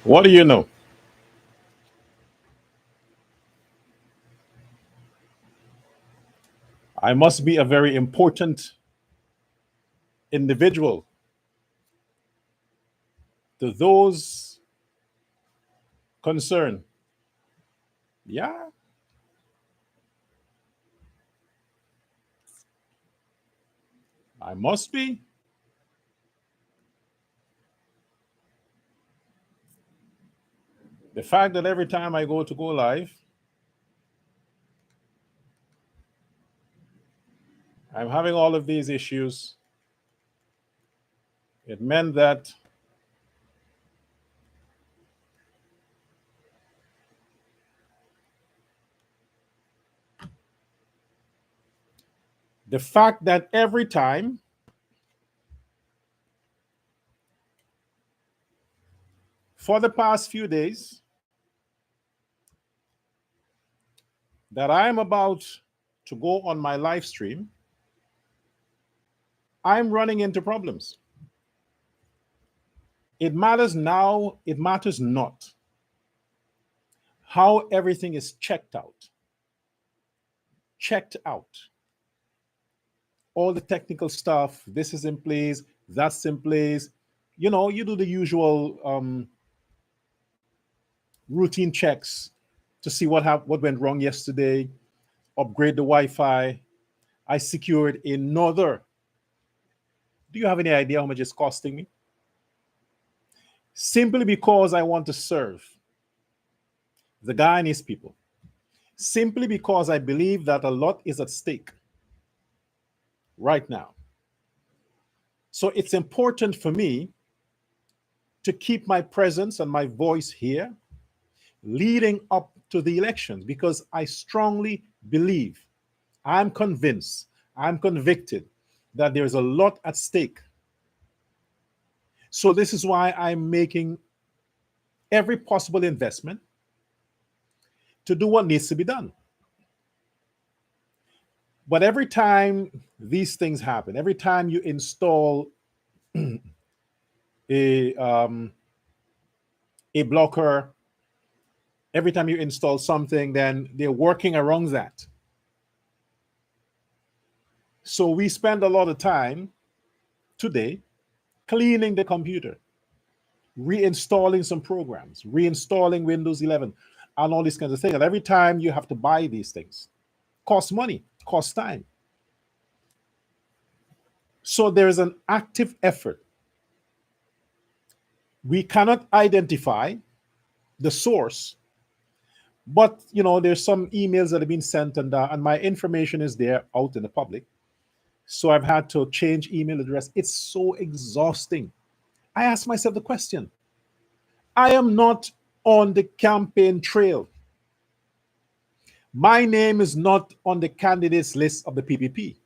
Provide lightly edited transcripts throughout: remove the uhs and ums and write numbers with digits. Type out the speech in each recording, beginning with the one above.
What do you know? I must be a very important individual to those concerned. Yeah, I must be. The fact that every time I go live, I'm having all of these issues, it meant that the fact that every time for the past few days that I'm about to go on my live stream, I'm running into problems. It matters now, it matters not how everything is checked out. Checked out. All the technical stuff, this is in place, that's in place. You know, you do the usual routine checks to see what went wrong yesterday, upgrade the Wi-Fi. I secured another. Do you have any idea how much it's costing me? Simply because I want to serve the Guyanese people. Simply because I believe that a lot is at stake right now. So it's important for me to keep my presence and my voice here leading up to the elections because I strongly believe, I'm convinced, I'm convicted that there's a lot at stake. So this is why I'm making every possible investment to do what needs to be done. But every time these things happen, every time you install a a blocker, every time you install something, then they're working around that. So we spend a lot of time today cleaning the computer, reinstalling some programs, reinstalling Windows 11, and all these kinds of things. And every time you have to buy these things, costs money, costs time. So there is an active effort. We cannot identify the source, but you know, there's some emails that have been sent, and my information is there out in the public. So I've had to change email address. It's so exhausting. I ask myself the question: I am not on the campaign trail. My name is not on the candidates list of the PPP.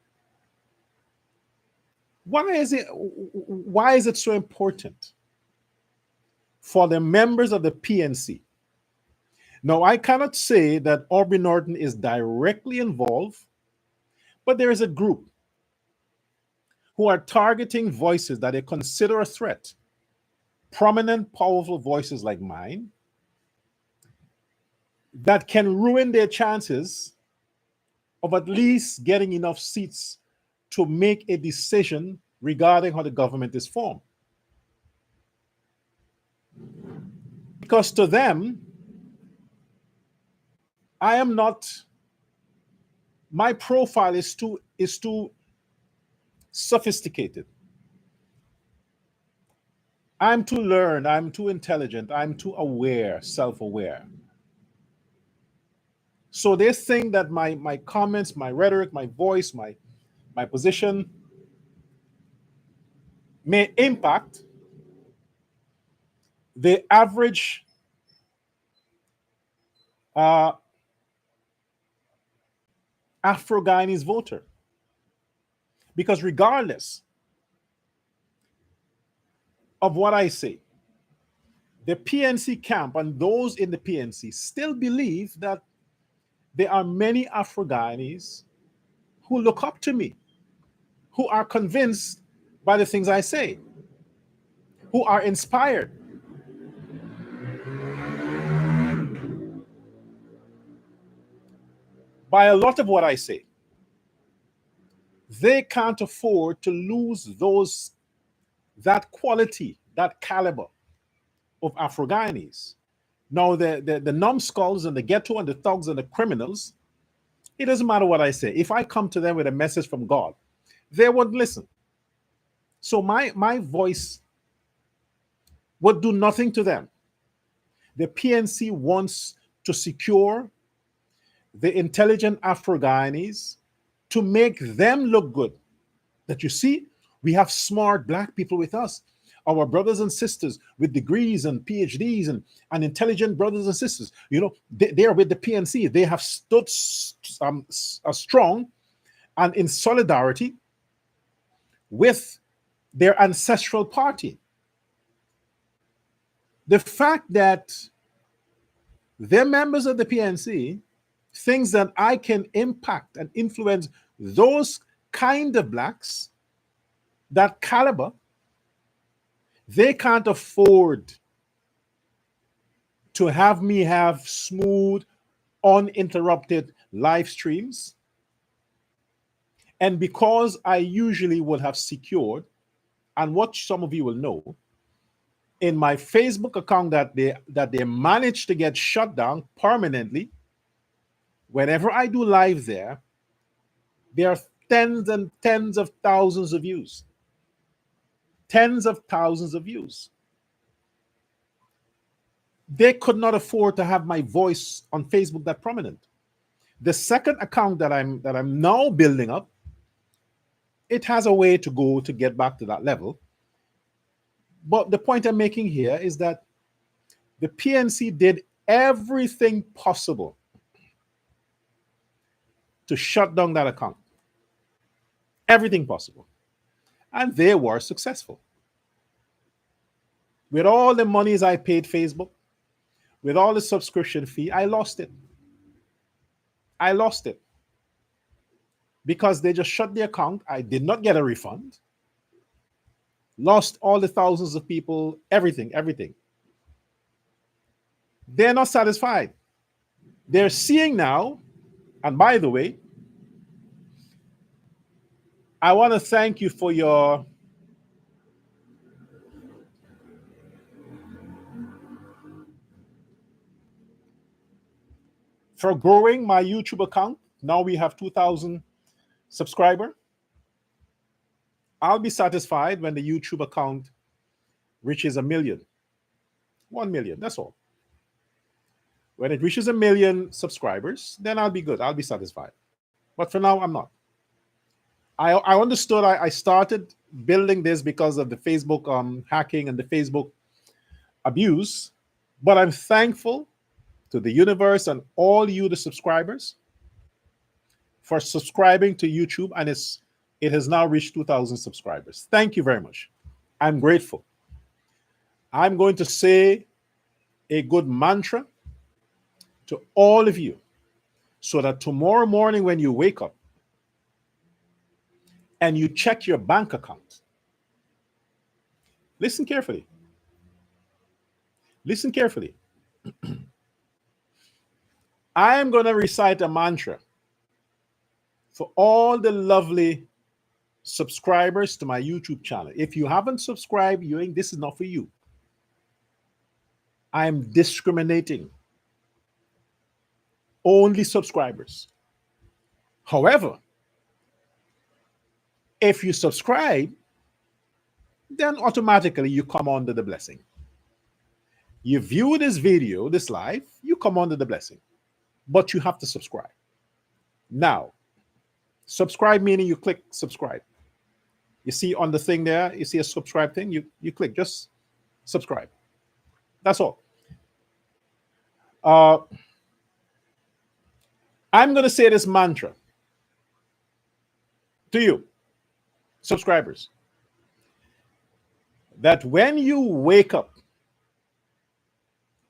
Why is it so important for the members of the PNC? Now, I cannot say that Aubrey Norton is directly involved, but there is a group who are targeting voices that they consider a threat. Prominent, powerful voices like mine that can ruin their chances of at least getting enough seats to make a decision regarding how the government is formed. Because to them, I am not, my profile is too sophisticated. I'm too learned, I'm too intelligent, I'm too aware, self-aware. So they think that my comments, my rhetoric, my voice, my position may impact the average uh, Afro-Guyanese voter. Because regardless of what I say, the PNC camp and those in the PNC still believe that there are many Afro-Guyanese who look up to me, who are convinced by the things I say, who are inspired. by a lot of what I say. They can't afford to lose that quality, that caliber of Afro-Guyanese. Now, the numbskulls and the ghetto and the thugs and the criminals, it doesn't matter what I say. If I come to them with a message from God, they won't listen. So my voice would do nothing to them. The PNC wants to secure the intelligent Afro-Guyanese to make them look good. That you see, we have smart black people with us. Our brothers and sisters with degrees and PhDs and intelligent brothers and sisters. You know, they are with the PNC. They have stood strong and in solidarity with their ancestral party. The fact that they're members of the PNC, things that I can impact and influence those kind of blacks, that caliber, they can't afford to have me have smooth, uninterrupted live streams. And because I usually would have secured, and what some of you will know, in my Facebook account that they managed to get shut down permanently, whenever I do live there are tens and tens of thousands of views. Tens of thousands of views. They could not afford to have my voice on Facebook that prominent. The second account that I'm now building up, it has a way to go to get back to that level. But the point I'm making here is that the PNC did everything possible to shut down that account. Everything possible. And they were successful. With all the monies I paid Facebook, with all the subscription fee, I lost it. I lost it. Because they just shut the account. I did not get a refund. Lost all the thousands of people, everything. They're not satisfied. They're seeing now, and by the way, I want to thank you for growing my YouTube account. Now we have 2,000 subscribers. I'll be satisfied when the YouTube account reaches 1 million. 1 million, that's all. When it reaches 1 million subscribers, then I'll be good. I'll be satisfied. But for now, I'm not. I understood I started building this because of the Facebook hacking and the Facebook abuse. But I'm thankful to the universe and all you, the subscribers, for subscribing to YouTube. And it has now reached 2,000 subscribers. Thank you very much. I'm grateful. I'm going to say a good mantra to all of you so that tomorrow morning when you wake up and you check your bank account, listen carefully. Listen carefully. I am going to recite a mantra for all the lovely subscribers to my YouTube channel. If you haven't subscribed, this is not for you. I am discriminating. Only subscribers. However, if you subscribe, then automatically you come under the blessing. You view this video, this live, you come under the blessing. But you have to subscribe. Now, subscribe meaning you click subscribe. You see on the thing there, you see a subscribe thing, you click, just subscribe. That's all. I'm going to say this mantra to you, subscribers, that when you wake up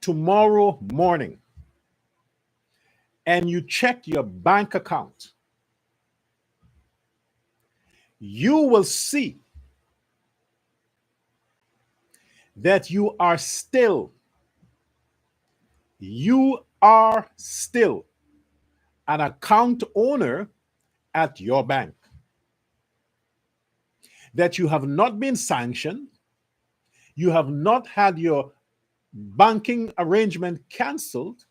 tomorrow morning and you check your bank account, you will see that you are still an account owner at your bank, that you have not been sanctioned, you have not had your banking arrangement canceled,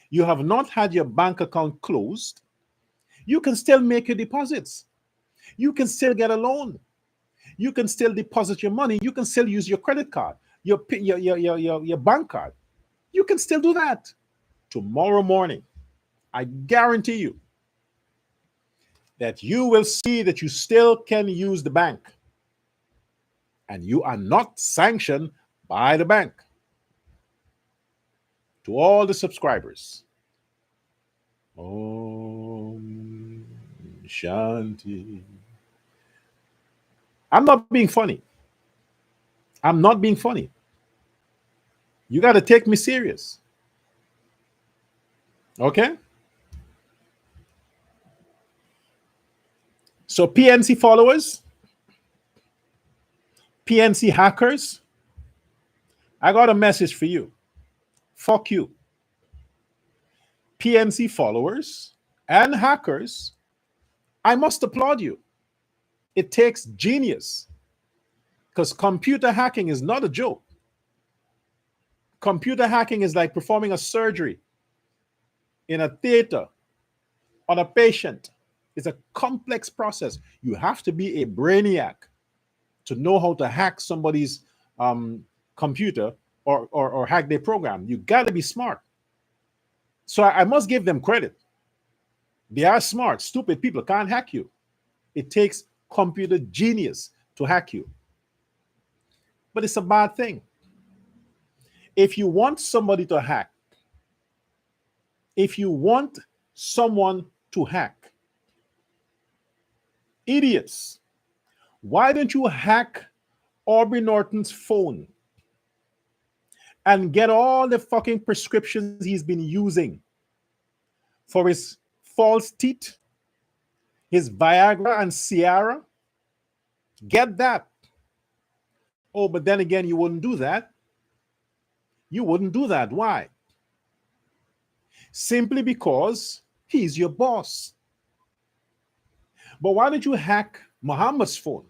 you have not had your bank account closed, you can still make your deposits. You can still get a loan. You can still deposit your money. You can still use your credit card, your bank card. You can still do that. Tomorrow morning, I guarantee you that you will see that you still can use the bank and you are not sanctioned by the bank. To all the subscribers, Om Shanti. I'm not being funny. I'm not being funny. You got to take me serious. Okay? So, PNC followers, PNC hackers, I got a message for you. Fuck you. PNC followers and hackers, I must applaud you. It takes genius because computer hacking is not a joke. Computer hacking is like performing a surgery in a theater on a patient. It's a complex process. You have to be a brainiac to know how to hack somebody's computer or hack their program. You got to be smart. So I must give them credit. They are smart. Stupid people can't hack you. It takes computer genius to hack you. But it's a bad thing. If you want somebody to hack, if you want someone to hack, idiots, why don't you hack Aubrey Norton's phone and get all the fucking prescriptions he's been using for his false teeth, his Viagra and Ciara? Get that. Oh, but then again, you wouldn't do that. You wouldn't do that. Why? Simply because he's your boss. But why don't you hack Muhammad's phone?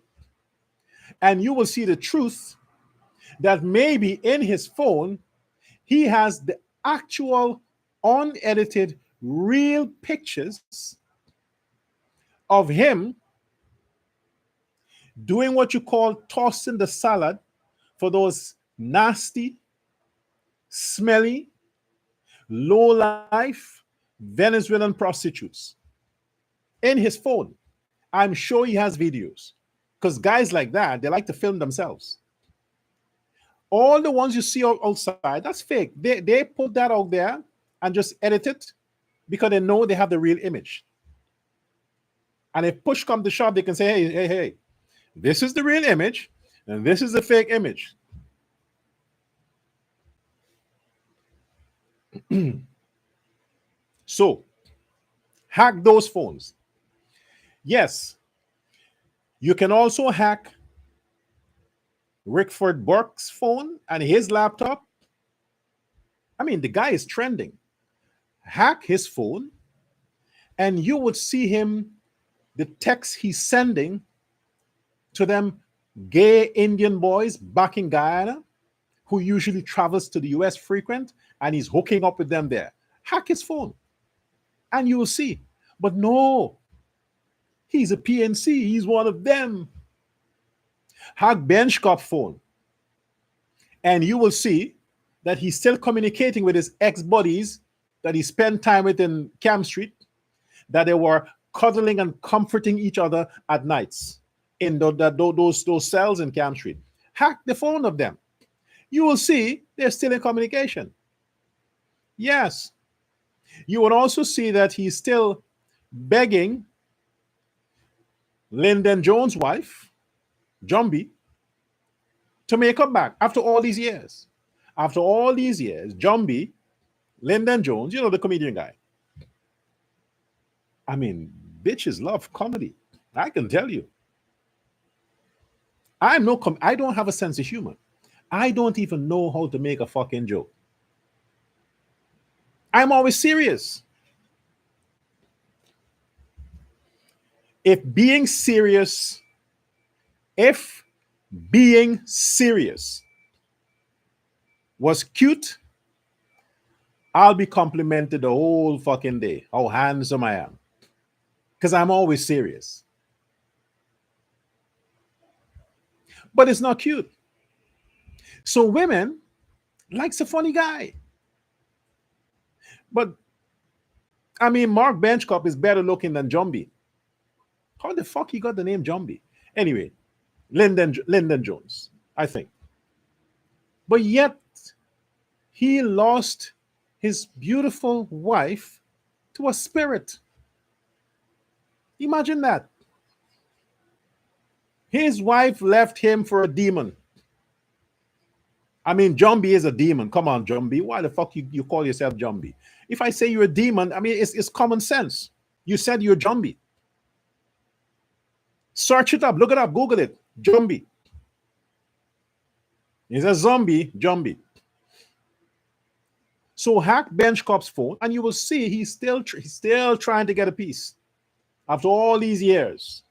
And you will see the truth that maybe in his phone, he has the actual unedited real pictures of him doing what you call tossing the salad for those nasty, smelly, low-life Venezuelan prostitutes in his phone. I'm sure he has videos because guys like that, they like to film themselves. All the ones you see outside, that's fake. They put that out there and just edit it because they know they have the real image. And if push comes to shove, they can say, hey, this is the real image and this is the fake image. So, hack those phones. Yes, you can also hack Rickford Burke's phone and his laptop. I mean, the guy is trending. Hack his phone, and you would see him, the text he's sending to them gay Indian boys back in Guyana who usually travels to the US frequent, and he's hooking up with them there. Hack his phone, and you will see. But no, he's a PNC. He's one of them. Hack Benchcop phone, and you will see that he's still communicating with his ex-buddies that he spent time with in Camp Street, that they were cuddling and comforting each other at nights in those cells in Camp Street. Hack the phone of them. You will see they're still in communication. Yes. You would also see that he's still begging Lyndon Jones' wife, Jumbie, to make her back after all these years. After all these years, Jumbie, Lyndon Jones, you know, the comedian guy. I mean, bitches love comedy. I can tell you. I don't have a sense of humor. I don't even know how to make a fucking joke. I'm always serious. If being serious, if being serious was cute, I'll be complimented the whole fucking day how handsome I am. Because I'm always serious. But it's not cute. So women likes a funny guy. But I mean, Mark Benchcop is better looking than Jumbie. How the fuck he got the name Jumbie? Anyway, Lyndon Jones, I think. But yet he lost his beautiful wife to a spirit. Imagine that. His wife left him for a demon. I mean, Jumbie is a demon. Come on, Jumbie. Why the fuck you call yourself Jumbie? If I say you're a demon, I mean, it's common sense. You said you're Jumbie. Search it up. Look it up. Google it. Jumbie. He's a zombie, Jumbie. So hack Benchcop's phone, and you will see he's still trying to get a piece after all these years.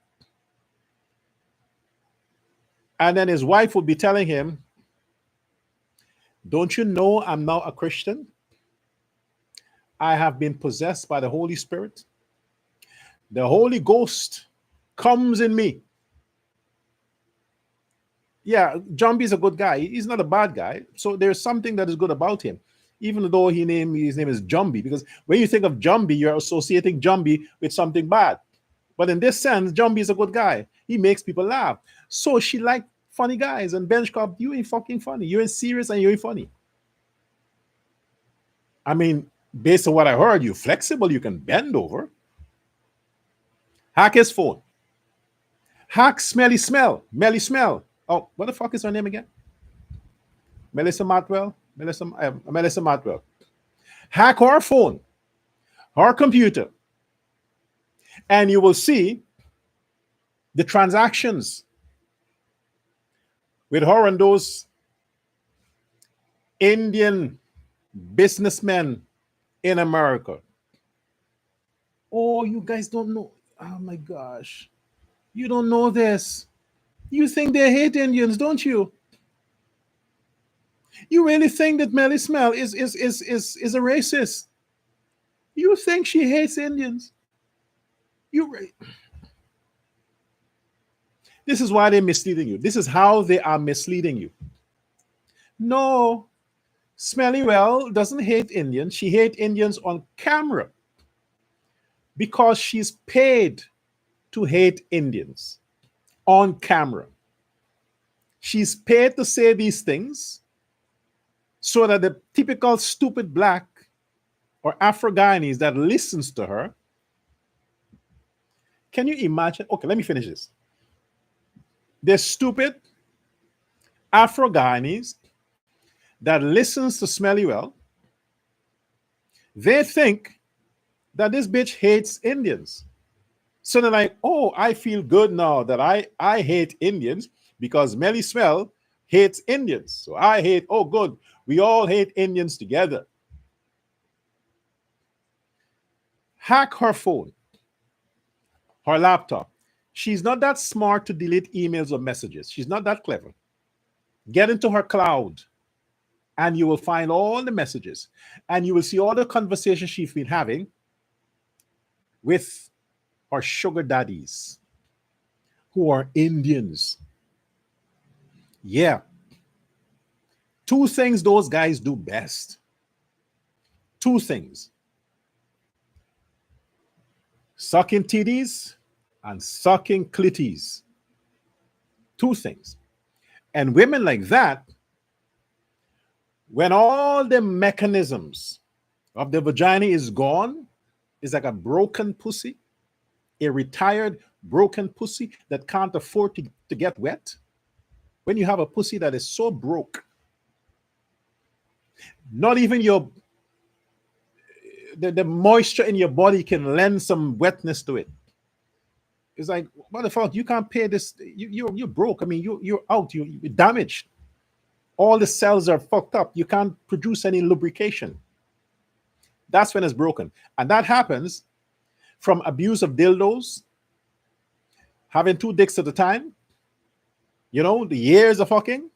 And then his wife would be telling him, don't you know I'm now a Christian? I have been possessed by the Holy Spirit. The Holy Ghost comes in me. Yeah, Jumbie's a good guy. He's not a bad guy. So there's something that is good about him, even though his name is Jumbie. Because when you think of Jumbie, you're associating Jumbie with something bad. But in this sense, Jumbie is a good guy. He makes people laugh. So she liked funny guys. And Benchcop, you ain't fucking funny. You ain't serious and you ain't funny. I mean, based on what I heard, you're flexible. You can bend over. Hack his phone. Hack Melly Smell. Oh, what the fuck is her name again? Melissa Matwell. Melissa Matwell. Hack her phone, her computer, and you will see the transactions with her and those Indian businessmen in America. Oh, you guys don't know. Oh my gosh. You don't know this. You think they hate Indians, don't you? You really think that Melly Smell is a racist? You think she hates Indians? This is why they're misleading you. This is how they are misleading you. No, Smellywell doesn't hate Indians. She hates Indians on camera because she's paid to hate Indians on camera. She's paid to say these things so that the typical stupid black or Afro-Guyanese that listens to her, can you imagine? Okay, let me finish this. The stupid Afro-Guyanese that listens to Smellywell, they think that this bitch hates Indians. So they're like, oh, I feel good now that I hate Indians because Melly Smell hates Indians. So I hate, oh, good. We all hate Indians together. Hack her phone, her laptop. She's not that smart to delete emails or messages. She's not that clever. Get into her cloud and you will find all the messages and you will see all the conversations she's been having with her sugar daddies who are Indians. Yeah. Two things those guys do best. Two things. Sucking titties and sucking clitties. Two things. And women like that, when all the mechanisms of the vagina is gone, it's like a broken pussy, a retired broken pussy that can't afford to get wet. When you have a pussy that is so broke, not even the moisture in your body can lend some wetness to it. It's like, what the fuck? You can't pay this. You're broke. I mean, you're out. You're damaged. All the cells are fucked up. You can't produce any lubrication. That's when it's broken. And that happens from abuse of dildos, having two dicks at a time, the years of fucking,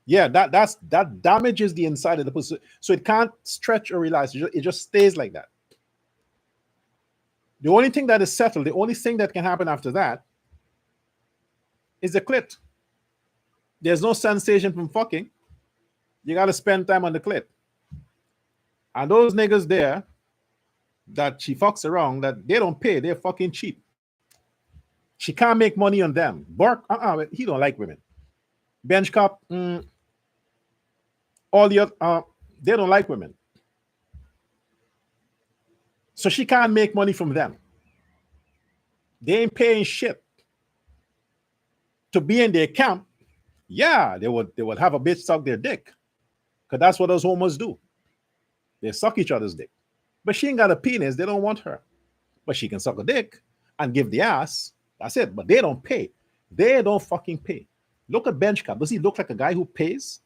yeah, that damages the inside of the pussy, so it can't stretch or relax. It just stays like that. The only thing that is settled, the only thing that can happen after that is the clit. There's no sensation from fucking. You got to spend time on the clit. And those niggas there that she fucks around, that they don't pay, they're fucking cheap. She can't make money on them. Bork, he don't like women. Bench cop, all the other, they don't like women. So she can't make money from them. They ain't paying shit to be in their camp. Yeah, they would have a bitch suck their dick, because that's what those homos do. They suck each other's dick. But she ain't got a penis. They don't want her. But she can suck a dick and give the ass. That's it. But they don't pay. They don't fucking pay. Look at Bench Cop. Does he look like a guy who pays?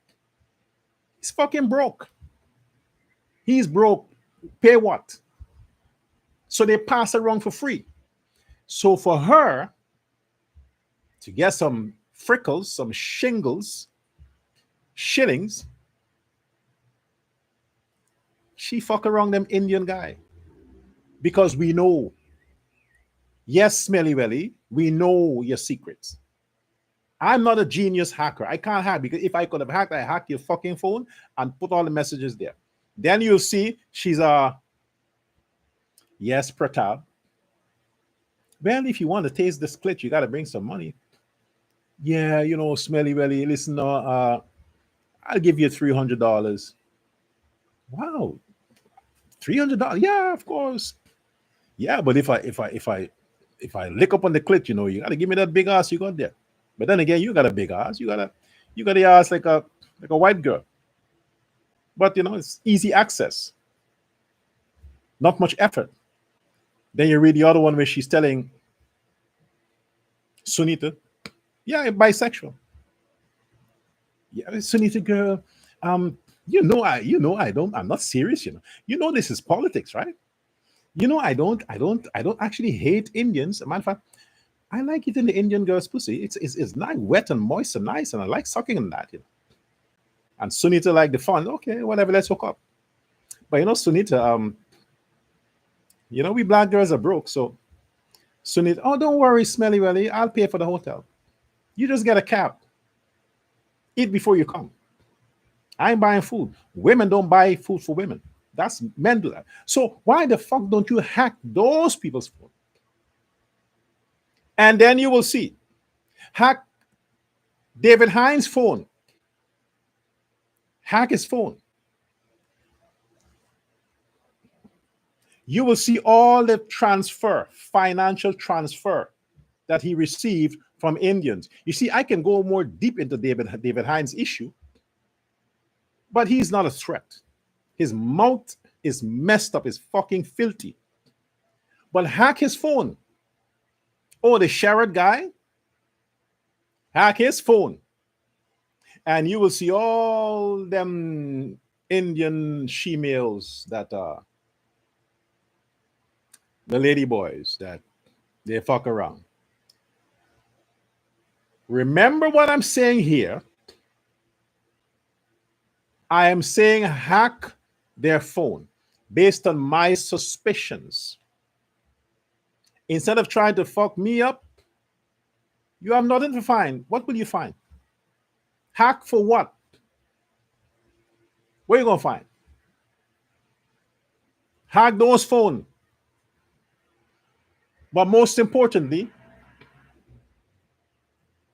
He's fucking broke. He's broke. Pay what? So they pass around for free. So for her to get some frickles, some shingles, shillings, she fuck around them Indian guy. Because we know, yes, Smelly Welly, we know your secrets. I'm not a genius hacker. I can't hack, because if I could have hacked, I hack your fucking phone and put all the messages there. Then you'll see she's yes, Pratap. Well, if you want to taste the split, you got to bring some money. Yeah, Smelly Welly, listen, I'll give you $300. Wow, $300? Yeah, of course. Yeah, but if I lick up on the clit, you got to give me that big ass you got there. But then again, you got a big ass. You got the ass like a white girl. But it's easy access. Not much effort. Then you read the other one where she's telling Sunita, yeah, I'm bisexual. Yeah, Sunita girl, I'm not serious, this is politics, right? I don't actually hate Indians. As a matter of fact, I like it in the Indian girl's pussy. It's nice, wet and moist and nice, and I like sucking on that, And Sunita like the fun. Okay, whatever, let's hook up. But Sunita, we black girls are broke, so Sunita, oh, don't worry, Smelly Welly, I'll pay for the hotel. You just get a cab. Eat before you come. I ain't buying food. Women don't buy food for women. That's men do that. So why the fuck don't you hack those people's phone? And then you will see. Hack David Hines' phone. Hack his phone. You will see all the financial transfer that he received from Indians. You see, I can go more deep into David Hines' issue, but he's not a threat. His mouth is messed up, is fucking filthy. But hack his phone. Oh, the Sherrod guy? Hack his phone. And you will see all them Indian she-males that are the lady boys that they fuck around. Remember what I'm saying here. I am saying hack their phone based on my suspicions. Instead of trying to fuck me up, you have nothing to find. What will you find? Hack for what? What are you going to find? Hack those phones. But most importantly,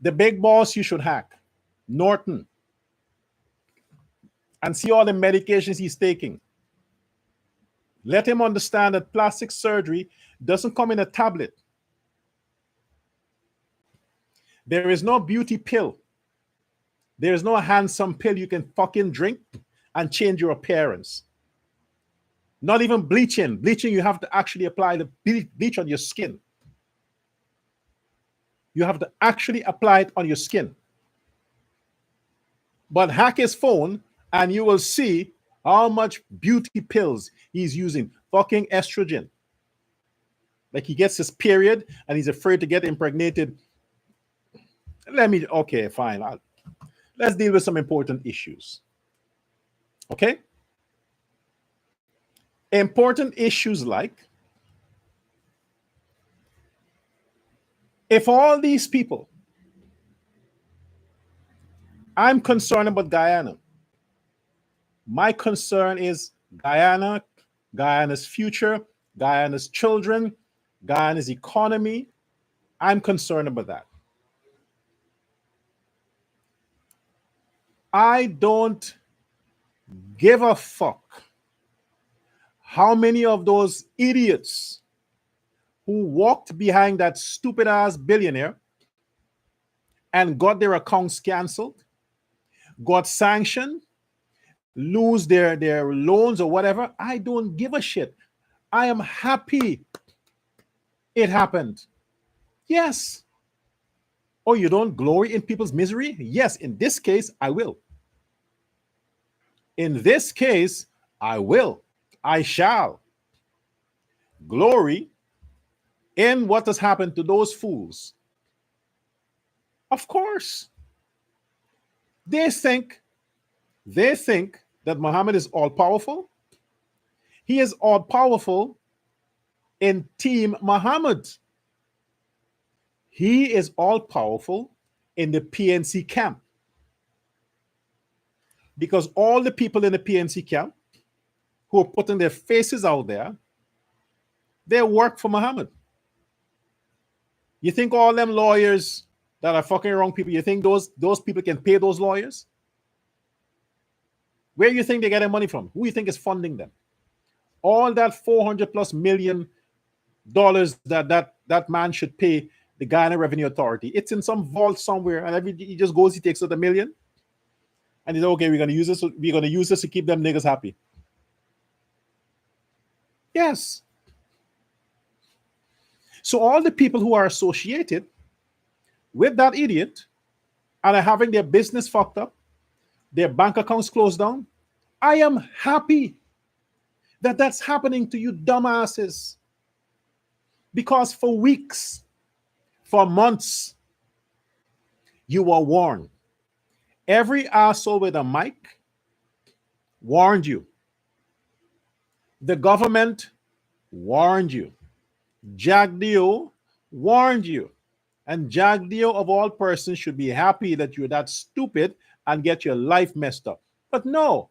the big boss you should hack, Norton, and see all the medications he's taking. Let him understand that plastic surgery doesn't come in a tablet. There is no beauty pill. There is no handsome pill you can fucking drink and change your appearance. Not even bleaching. Bleaching, you have to actually apply the bleach on your skin. You have to actually apply it on your skin. But hack his phone and you will see how much beauty pills he's using. Fucking estrogen. Like he gets his period and he's afraid to get impregnated Okay, fine. Let's deal with some important issues. Okay? Important issues like if all these people, I'm concerned about Guyana. My concern is Guyana, Guyana's future, Guyana's children, Guyana's economy. I'm concerned about that. I don't give a fuck how many of those idiots who walked behind that stupid ass billionaire and got their accounts canceled, got sanctioned, lose their loans or whatever. I don't give a shit. I am happy it happened. Yes. Oh, you don't glory in people's misery? Yes, in this case, I will. In this case, I will. I shall glory in what has happened to those fools. Of course. They think that Muhammad is all powerful. He is all powerful in Team Muhammad. He is all powerful in the PNC camp. Because all the people in the PNC camp who are putting their faces out there, they work for Muhammad. You think all them lawyers that are fucking wrong people, you think those people can pay those lawyers? Where you think they get their money from? Who you think is funding them? All that $400+ million that man should pay the Guyana Revenue Authority. It's in some vault somewhere, and he just goes, he takes out $1 million, and he's like, okay, we're gonna use this. We're gonna use this to keep them niggas happy. Yes. So all the people who are associated with that idiot and are having their business fucked up, their bank accounts closed down, I am happy that that's happening to you dumbasses. Because for weeks, for months, you were warned. Every asshole with a mic warned you. The government warned you. Jack Dio warned you. And Jack Dio, of all persons, should be happy that you're that stupid and get your life messed up. But no.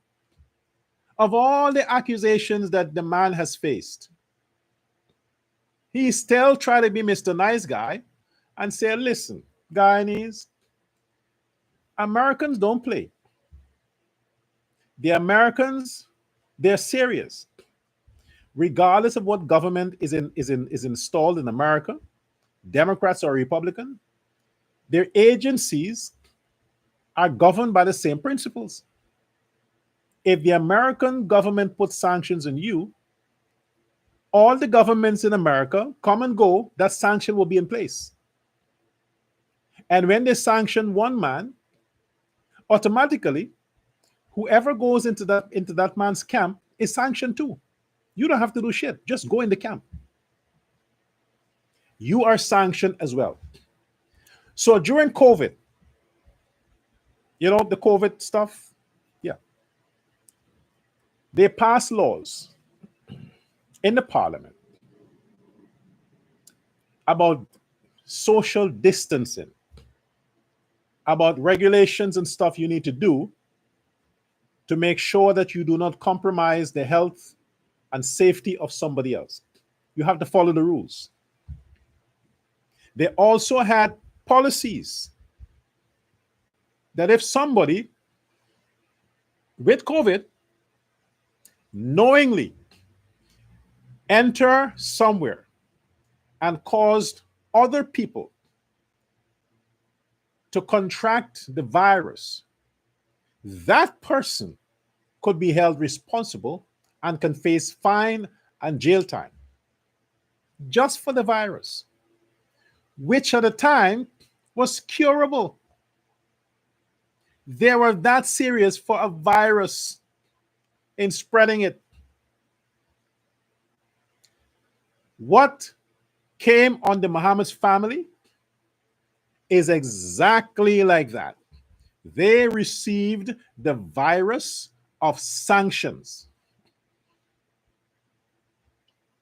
Of all the accusations that the man has faced, he still tried to be Mr. Nice Guy and say, listen, Guyanese, Americans don't play. The Americans, they're serious. Regardless of what government is installed in America, Democrats or Republican, their agencies are governed by the same principles. If the American government puts sanctions on you, all the governments in America come and go, that sanction will be in place. And when they sanction one man, automatically, whoever goes into that man's camp is sanctioned too. You don't have to do shit. Just go in the camp. You are sanctioned as well. So during COVID, the COVID stuff, yeah, they passed laws in the parliament about social distancing, about regulations and stuff you need to do to make sure that you do not compromise the health and safety of somebody else. You have to follow the rules. They also had policies that if somebody with COVID knowingly enter somewhere and caused other people to contract the virus, that person could be held responsible and can face fine and jail time just for the virus, which at the time was curable. They were that serious for a virus in spreading it. What came on the Muhammad's family is exactly like that. They received the virus of sanctions.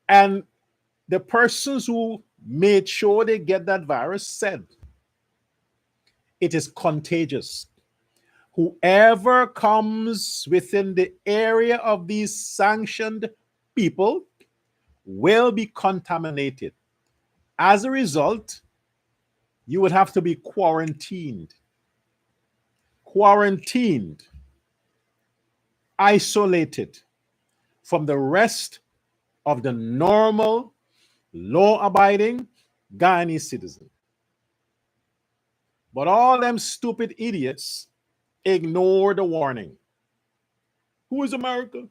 And the persons who made sure they get that virus said it is contagious. Whoever comes within the area of these sanctioned people will be contaminated. As a result, you would have to be quarantined. Quarantined, isolated from the rest of the normal, law abiding Guyanese citizen. But all them stupid idiots ignore the warning. Who is America?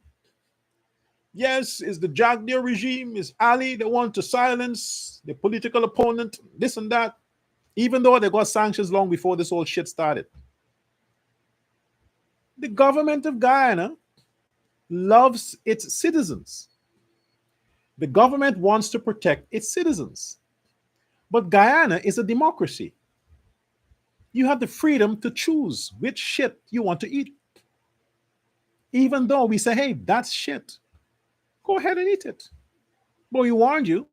Yes, is the Jagdeo regime, is Ali the one to silence the political opponent, this and that, even though they got sanctions long before this whole shit started. The government of Guyana loves its citizens. The government wants to protect its citizens. But Guyana is a democracy. You have the freedom to choose which shit you want to eat. Even though we say, hey, that's shit, go ahead and eat it. But we warned you.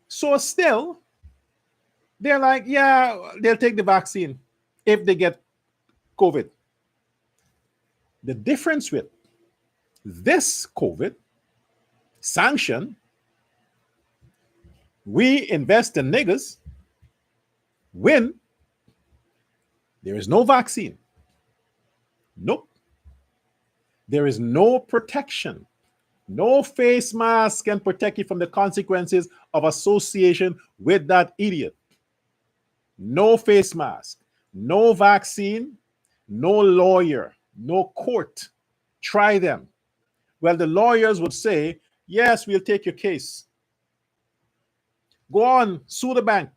So still, they're like, yeah, they'll take the vaccine if they get COVID. The difference with this COVID sanction, we invest in niggas, win, there is no vaccine. Nope. There is no protection. No face mask can protect you from the consequences of association with that idiot. No face mask, no vaccine, no lawyer, no court. Try them. Well, the lawyers would say, yes, we'll take your case. Go on, sue the bank.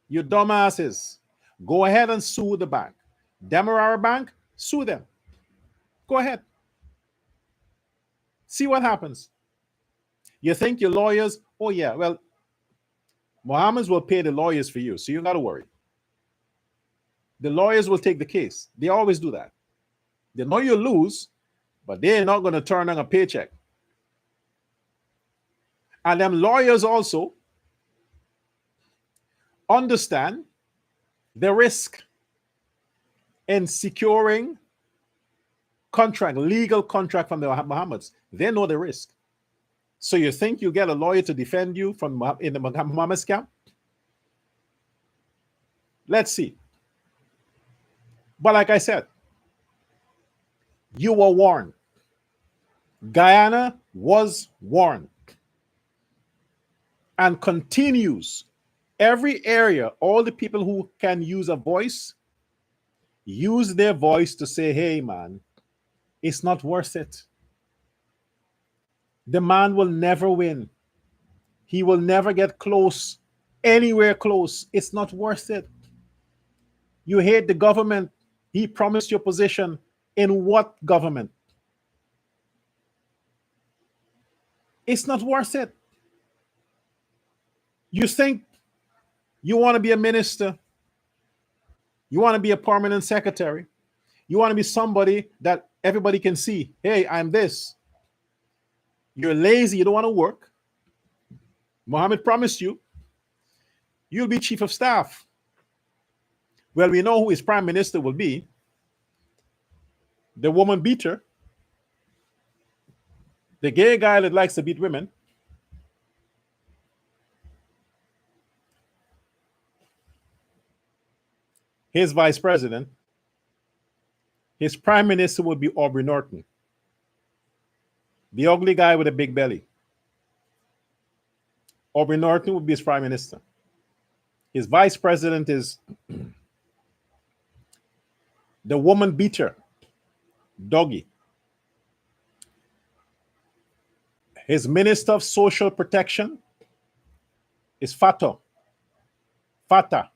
You dumbasses. Go ahead and sue the bank. Demerara Bank, sue them. Go ahead. See what happens. You think your lawyers, oh yeah, well, Mohammeds will pay the lawyers for you, so you got to worry. The lawyers will take the case. They always do that. They know you lose, but they're not going to turn on a paycheck. And them lawyers also understand the risk in securing contract, legal contract from the Mohammeds. They know the risk. So you think you get a lawyer to defend you from in the Mohammed scam? Let's see. But like I said, you were warned. Guyana was warned and continues. Every area, all the people who can use a voice, use their voice to say, hey, man, it's not worth it. The man will never win. He will never get close, anywhere close. It's not worth it. You hate the government. He promised your position. In what government? It's not worth it. You think you want to be a minister? You want to be a permanent secretary? You want to be somebody that everybody can see? Hey, I'm this. You're lazy. You don't want to work. Mohammed promised you. You'll be chief of staff. Well, we know who his prime minister will be. The woman beater. The gay guy that likes to beat women. His vice president. His prime minister would be Aubrey Norton. The ugly guy with a big belly. Aubrey Norton would be his prime minister. His vice president is the woman beater, Doggy. His minister of social protection is Fato. Fata.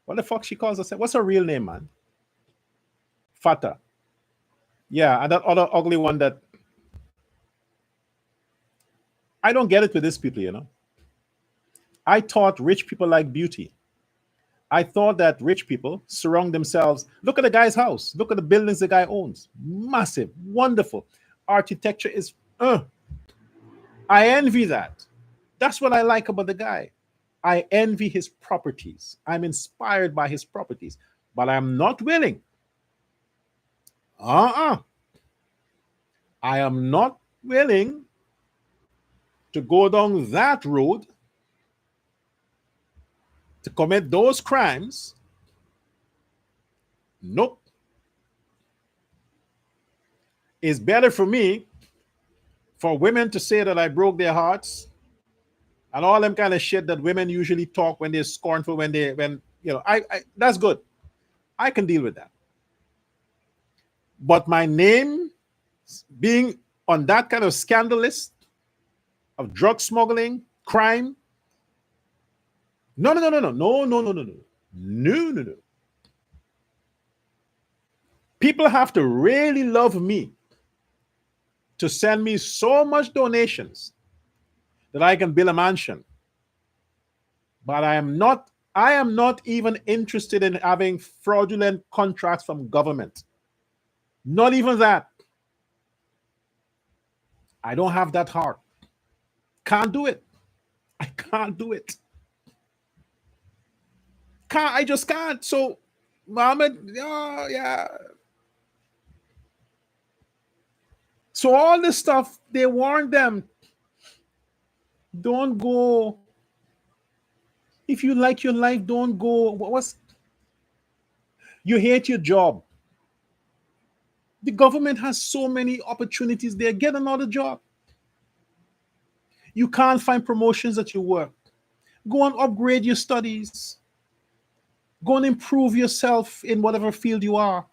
What the fuck she calls herself? What's her real name, man? Fata. Yeah, and that other ugly one that I don't get it with these people, you know. I thought rich people like beauty. I thought that rich people surround themselves. Look at the guy's house. Look at the buildings the guy owns. Massive, wonderful. Architecture is, I envy that. That's what I like about the guy. I envy his properties. I'm inspired by his properties, but I'm not willing. Uh-uh. I am not willing to go down that road to commit those crimes. Nope. It's better for me for women to say that I broke their hearts and all them kind of shit that women usually talk when they're scornful, when I that's good. I can deal with that. But my name being on that kind of scandal list of drug smuggling, crime, no, no, no, no, no, no, no, no, no, no, no, no, no. People have to really love me to send me so much donations that I can build a mansion. But I am not even interested in having fraudulent contracts from government. Not even that. I don't have that heart. Can't do it. I can't do it. Can't, I just can't. So Mohammed, oh yeah. So all this stuff, they warned them. Don't go. If you like your life, don't go. What's you hate your job? The government has so many opportunities there. Get another job. You can't find promotions at your work. Go and upgrade your studies. Go and improve yourself in whatever field you are.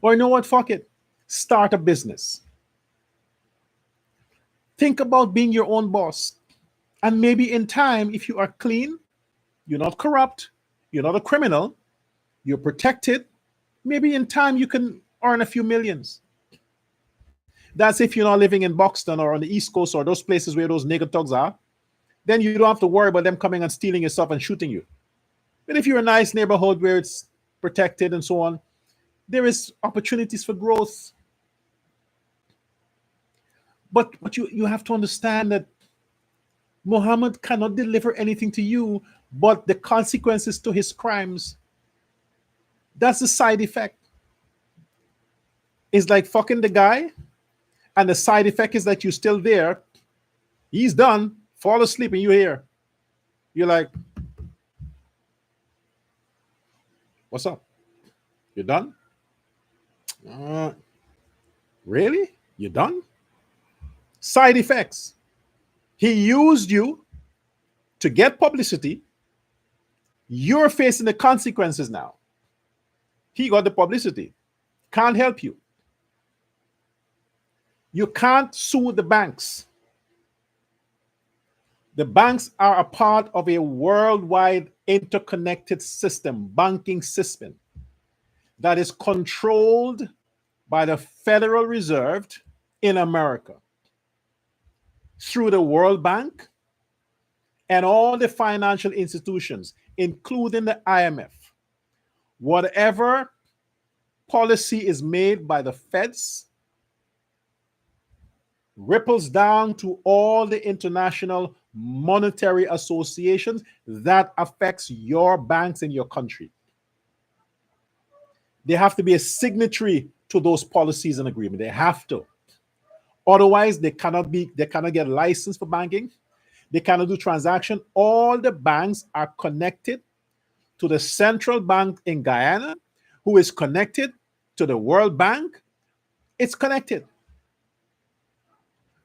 Or you know what? Fuck it. Start a business. Think about being your own boss. And maybe in time, if you are clean, you're not corrupt, you're not a criminal, you're protected, maybe in time you can earn a few millions. That's if you're not living in Buxton or on the East Coast or those places where those nigger thugs are. Then you don't have to worry about them coming and stealing your stuff and shooting you. But if you're a nice neighborhood where it's protected and so on, there is opportunities for growth. But you have to understand that Muhammad cannot deliver anything to you but the consequences to his crimes. That's the side effect. It's like fucking the guy, and the side effect is that you're still there. He's done, fall asleep, and you're here. You're like, what's up? You're done? Really? You're done? Side effects. He used you to get publicity. You're facing the consequences now. He got the publicity. Can't help you. You can't sue the banks. The banks are a part of a worldwide interconnected system, banking system, that is controlled by the Federal Reserve in America through the World Bank and all the financial institutions, including the IMF. Whatever policy is made by the feds ripples down to all the international monetary associations that affects your banks in your country. They have to be a signatory to those policies and agreement. They have to. Otherwise, they cannot get licensed for banking. They cannot do transaction. All the banks are connected to the central bank in Guyana, who is connected to the World Bank. It's connected.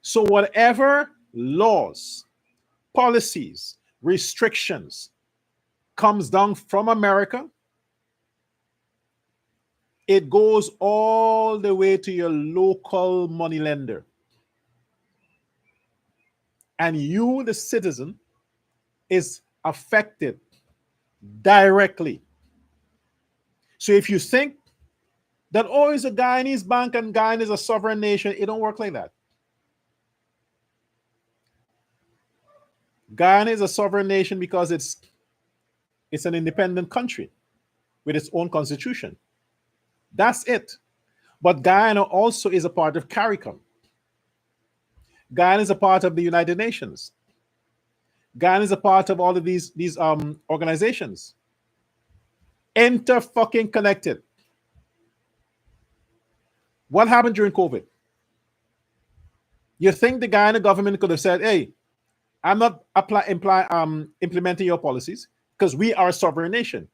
So whatever laws, policies, restrictions comes down from America, it goes all the way to your local moneylender. And you, the citizen, is affected directly. So if you think that, oh, it's a Guyanese bank and Guyana is a sovereign nation, it don't work like that. Guyana is a sovereign nation because it's an independent country with its own constitution. That's it. But Guyana also is a part of CARICOM. Guyana is a part of the United Nations. Guyana is a part of all of these organizations. Inter fucking connected. What happened during COVID? You think the Guyana government could have said, "Hey, I'm not implementing your policies because we are a sovereign nation.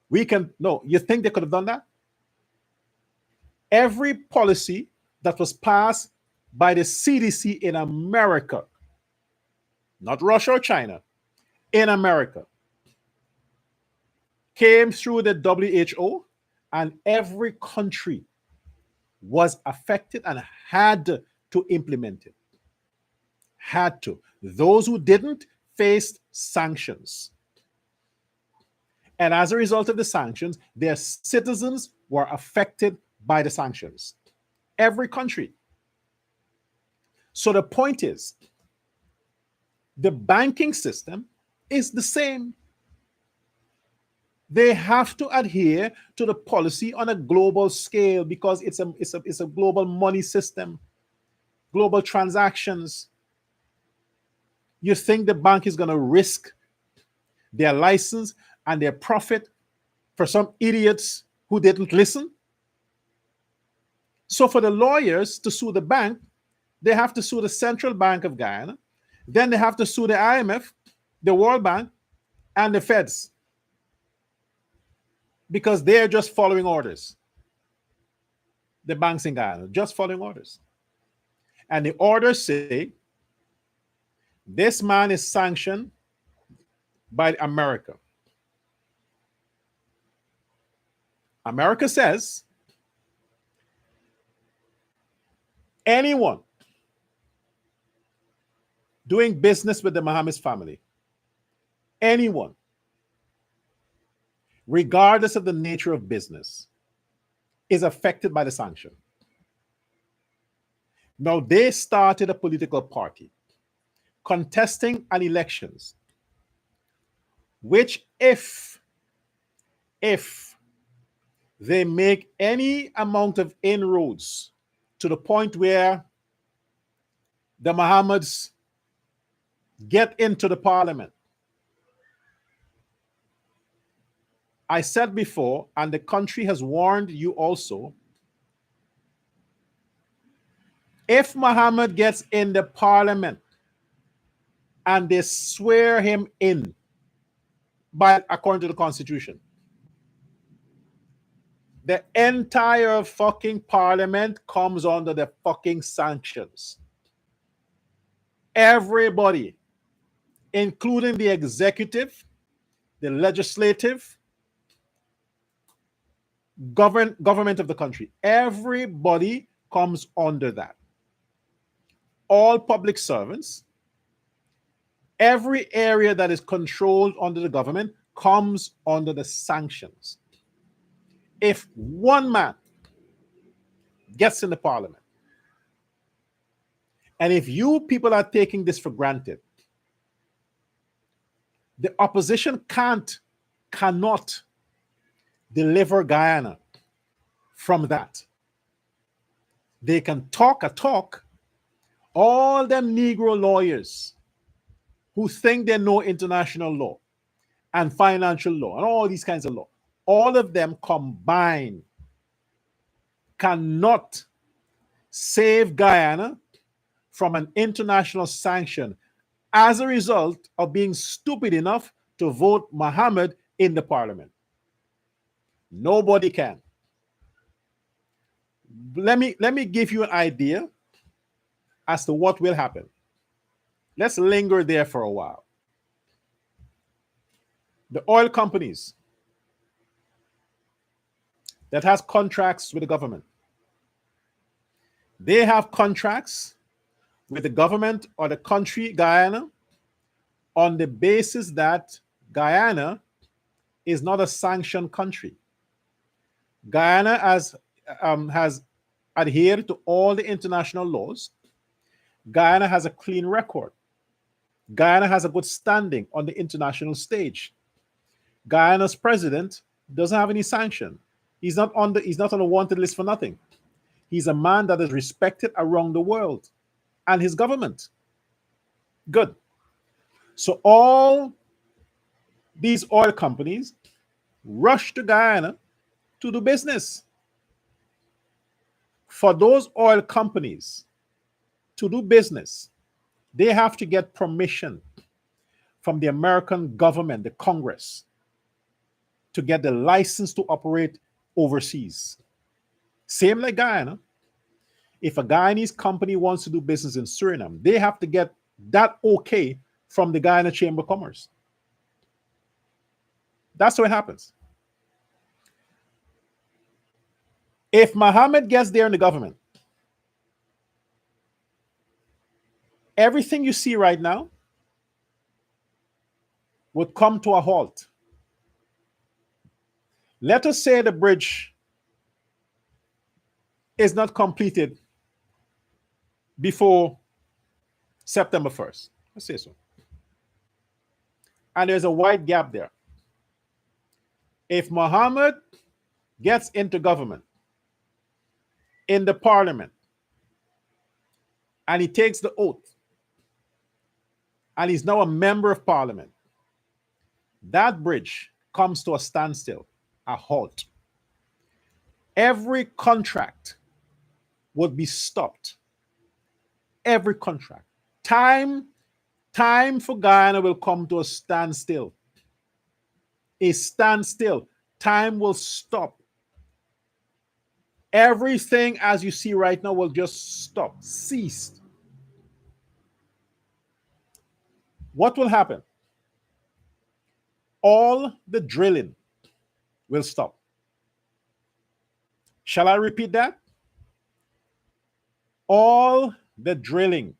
We can." No, you think they could have done that? Every policy that was passed by the CDC in America, not Russia or China, in America, came through the WHO, and every country was affected and had to implement it. Had to. Those who didn't faced sanctions. And as a result of the sanctions, their citizens were affected by the sanctions. Every country. So the point is, the banking system is the same. They have to adhere to the policy on a global scale because it's a global money system, global transactions. You think the bank is going to risk their license and their profit for some idiots who didn't listen? So for the lawyers to sue the bank, they have to sue the Central Bank of Guyana. Then they have to sue the IMF, the World Bank, and the feds because they're just following orders. The banks in Guyana, just following orders. And the orders say this man is sanctioned by America. America says anyone doing business with the Mohammed family, anyone, regardless of the nature of business, is affected by the sanction. Now, they started a political party contesting an elections, which if they make any amount of inroads to the point where the Mohammeds get into the parliament, I said before, and the country has warned you also, if Muhammad gets in the parliament and they swear him in by according to the constitution, the entire fucking parliament comes under the fucking sanctions. Everybody, including the executive, the legislative, government of the country, everybody comes under that. All public servants, every area that is controlled under the government comes under the sanctions. If one man gets in the parliament, and if you people are taking this for granted, the opposition cannot deliver Guyana from that. They can talk a talk. All them Negro lawyers who think they know international law and financial law and all these kinds of law, all of them combined cannot save Guyana from an international sanction as a result of being stupid enough to vote Muhammad in the parliament. Nobody can. Let me give you an idea as to what will happen. Let's linger there for a while. The oil companies that has contracts with the government, they have contracts with the government or the country Guyana on the basis that Guyana is not a sanctioned country. Guyana has adhered to all the international laws. Guyana has a clean record. Guyana has a good standing on the international stage. Guyana's president doesn't have any sanction. He's not on a wanted list for nothing. He's a man that is respected around the world and his government. Good. So all these oil companies rush to Guyana to do business. For those oil companies to do business, they have to get permission from the American government, the Congress, to get the license to operate overseas. Same like Guyana. If a Guyanese company wants to do business in Suriname, they have to get that okay from the Guyana Chamber of Commerce. That's how it happens. If Mohammed gets there in the government, everything you see right now would come to a halt. Let us say the bridge is not completed before September 1st. Let's say so. And there's a wide gap there. If Mohammed gets into government, in the parliament, and he takes the oath, and he's now a member of parliament, that bridge comes to a standstill, a halt. Every contract would be stopped. Every contract. Time for Guyana will come to a standstill. A standstill. Time will stop. Everything as you see right now will just stop, cease. What will happen? All the drilling will stop. Shall I repeat that? All the drilling,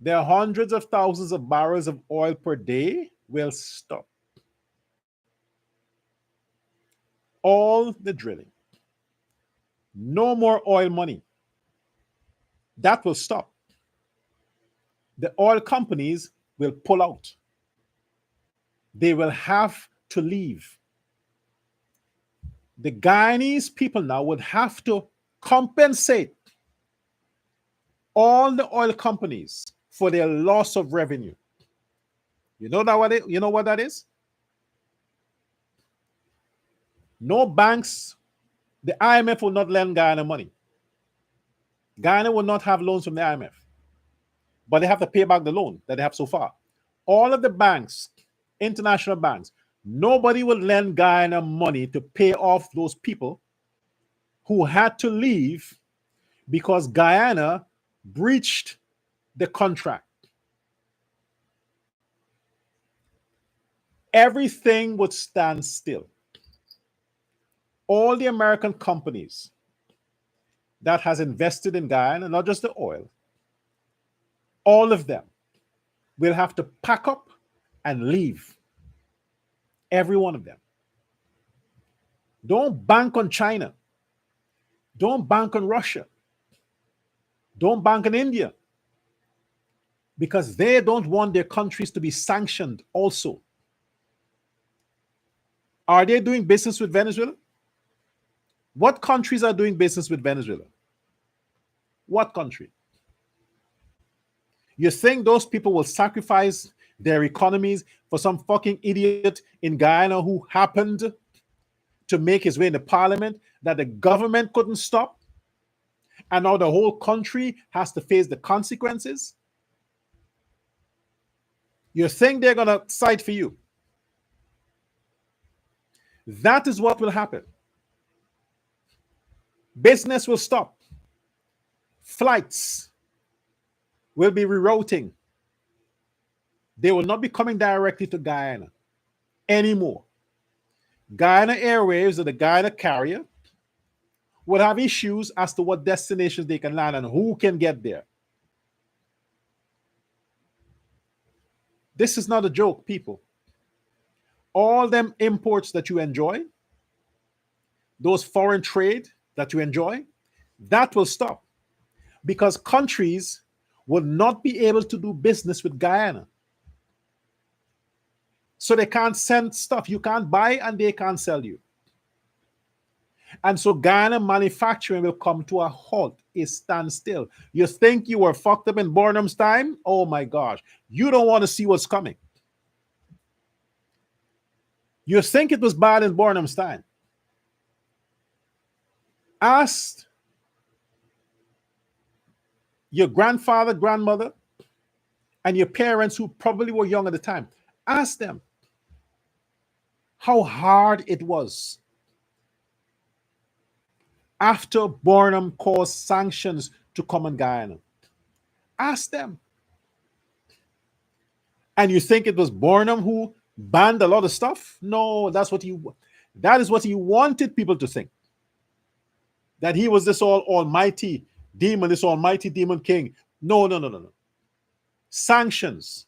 the hundreds of thousands of barrels of oil per day will stop. All the drilling. No more oil money. That will stop. The oil companies will pull out. They will have to leave. The Guyanese people now would have to compensate all the oil companies for their loss of revenue. You know what that is? No banks, the IMF will not lend Guyana money. Guyana will not have loans from the IMF, but they have to pay back the loan that they have so far. All of the banks, international banks, nobody will lend Guyana money to pay off those people who had to leave because Guyana breached the contract. Everything would stand still. All the American companies that has invested in Guyana, not just the oil, all of them will have to pack up and leave. Every one of them. Don't bank on China. Don't bank on Russia. Don't bank on India. Because they don't want their countries to be sanctioned also. Are they doing business with Venezuela? What countries are doing business with Venezuela? What country? You think those people will sacrifice their economies for some fucking idiot in Guyana who happened to make his way in the parliament that the government couldn't stop? And now the whole country has to face the consequences? You think they're going to side for you? That is what will happen. Business will stop. Flights will be rerouting. They will not be coming directly to Guyana anymore. Guyana Airways or the Guyana carrier will have issues as to what destinations they can land and who can get there. This is not a joke, people. All them imports that you enjoy, those foreign trade that you enjoy, that will stop because countries will not be able to do business with Guyana. So they can't send stuff. You can't buy and they can't sell you. And so Guyana manufacturing will come to a halt, a standstill. You think you were fucked up in Burnham's time? Oh my gosh. You don't want to see what's coming. You think it was bad in Burnham's time. Ask your grandfather, grandmother, and your parents who probably were young at the time. Ask them how hard it was after Burnham caused sanctions to come in Guyana. Ask them. And you think it was Burnham who banned a lot of stuff? No, that is what he wanted people to think. That he was this almighty demon, this almighty demon king. No. Sanctions.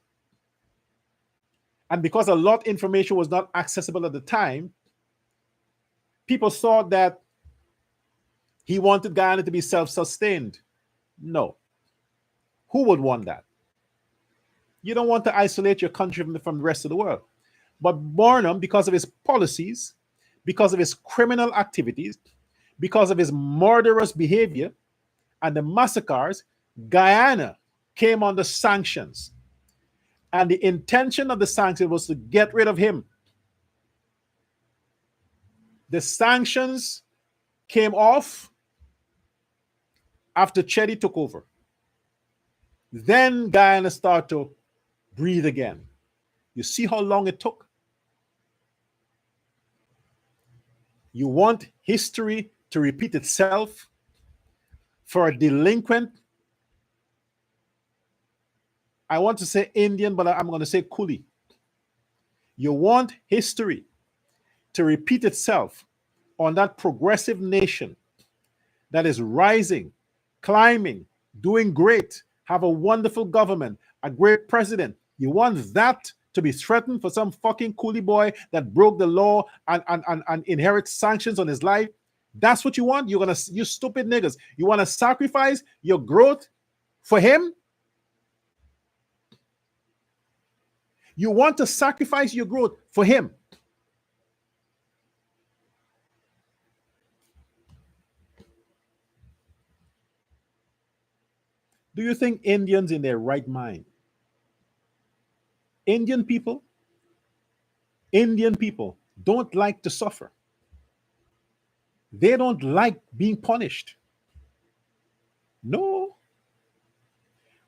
And because a lot of information was not accessible at the time, people thought that he wanted Guyana to be self-sustained. No. Who would want that? You don't want to isolate your country from the rest of the world. But Burnham, because of his policies, because of his criminal activities, because of his murderous behavior and the massacres, Guyana came under sanctions. And the intention of the sanctions was to get rid of him. The sanctions came off after Chedi took over. Then Guyana started to breathe again. You see how long it took? You want history to repeat itself for a delinquent, I want to say Indian, but I'm going to say Coolie. You want history to repeat itself on that progressive nation that is rising, climbing, doing great, have a wonderful government, a great president. You want that to be threatened for some fucking coolie boy that broke the law and inherits sanctions on his life? That's what you want? You stupid niggas. You want to sacrifice your growth for him? You want to sacrifice your growth for him? Do you think Indians in their right mind? Indian people don't like to suffer. They don't like being punished. No.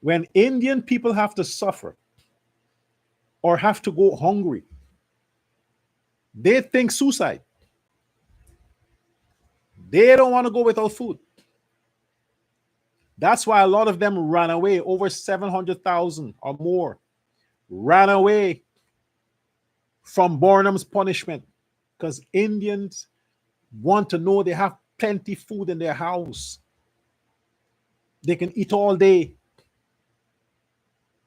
When Indian people have to suffer or have to go hungry, they think suicide. They don't want to go without food. That's why a lot of them ran away. Over 700,000 or more ran away from Burnham's punishment because Indians want to know they have plenty food in their house. They can eat all day.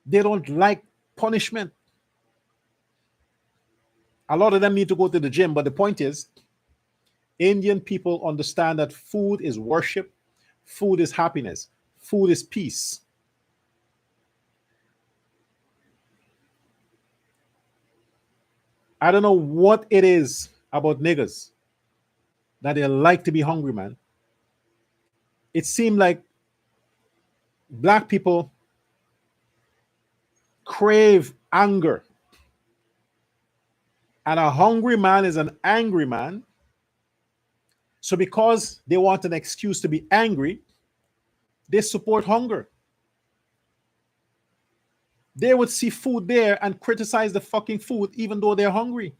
They don't like punishment. A lot of them need to go to the gym, but the point is, Indian people understand that food is worship, food is happiness, food is peace. I don't know what it is about niggas that they like to be hungry, man. It seemed like black people crave anger. And a hungry man is an angry man. So because they want an excuse to be angry, they support hunger. They would see food there and criticize the fucking food even though they're hungry.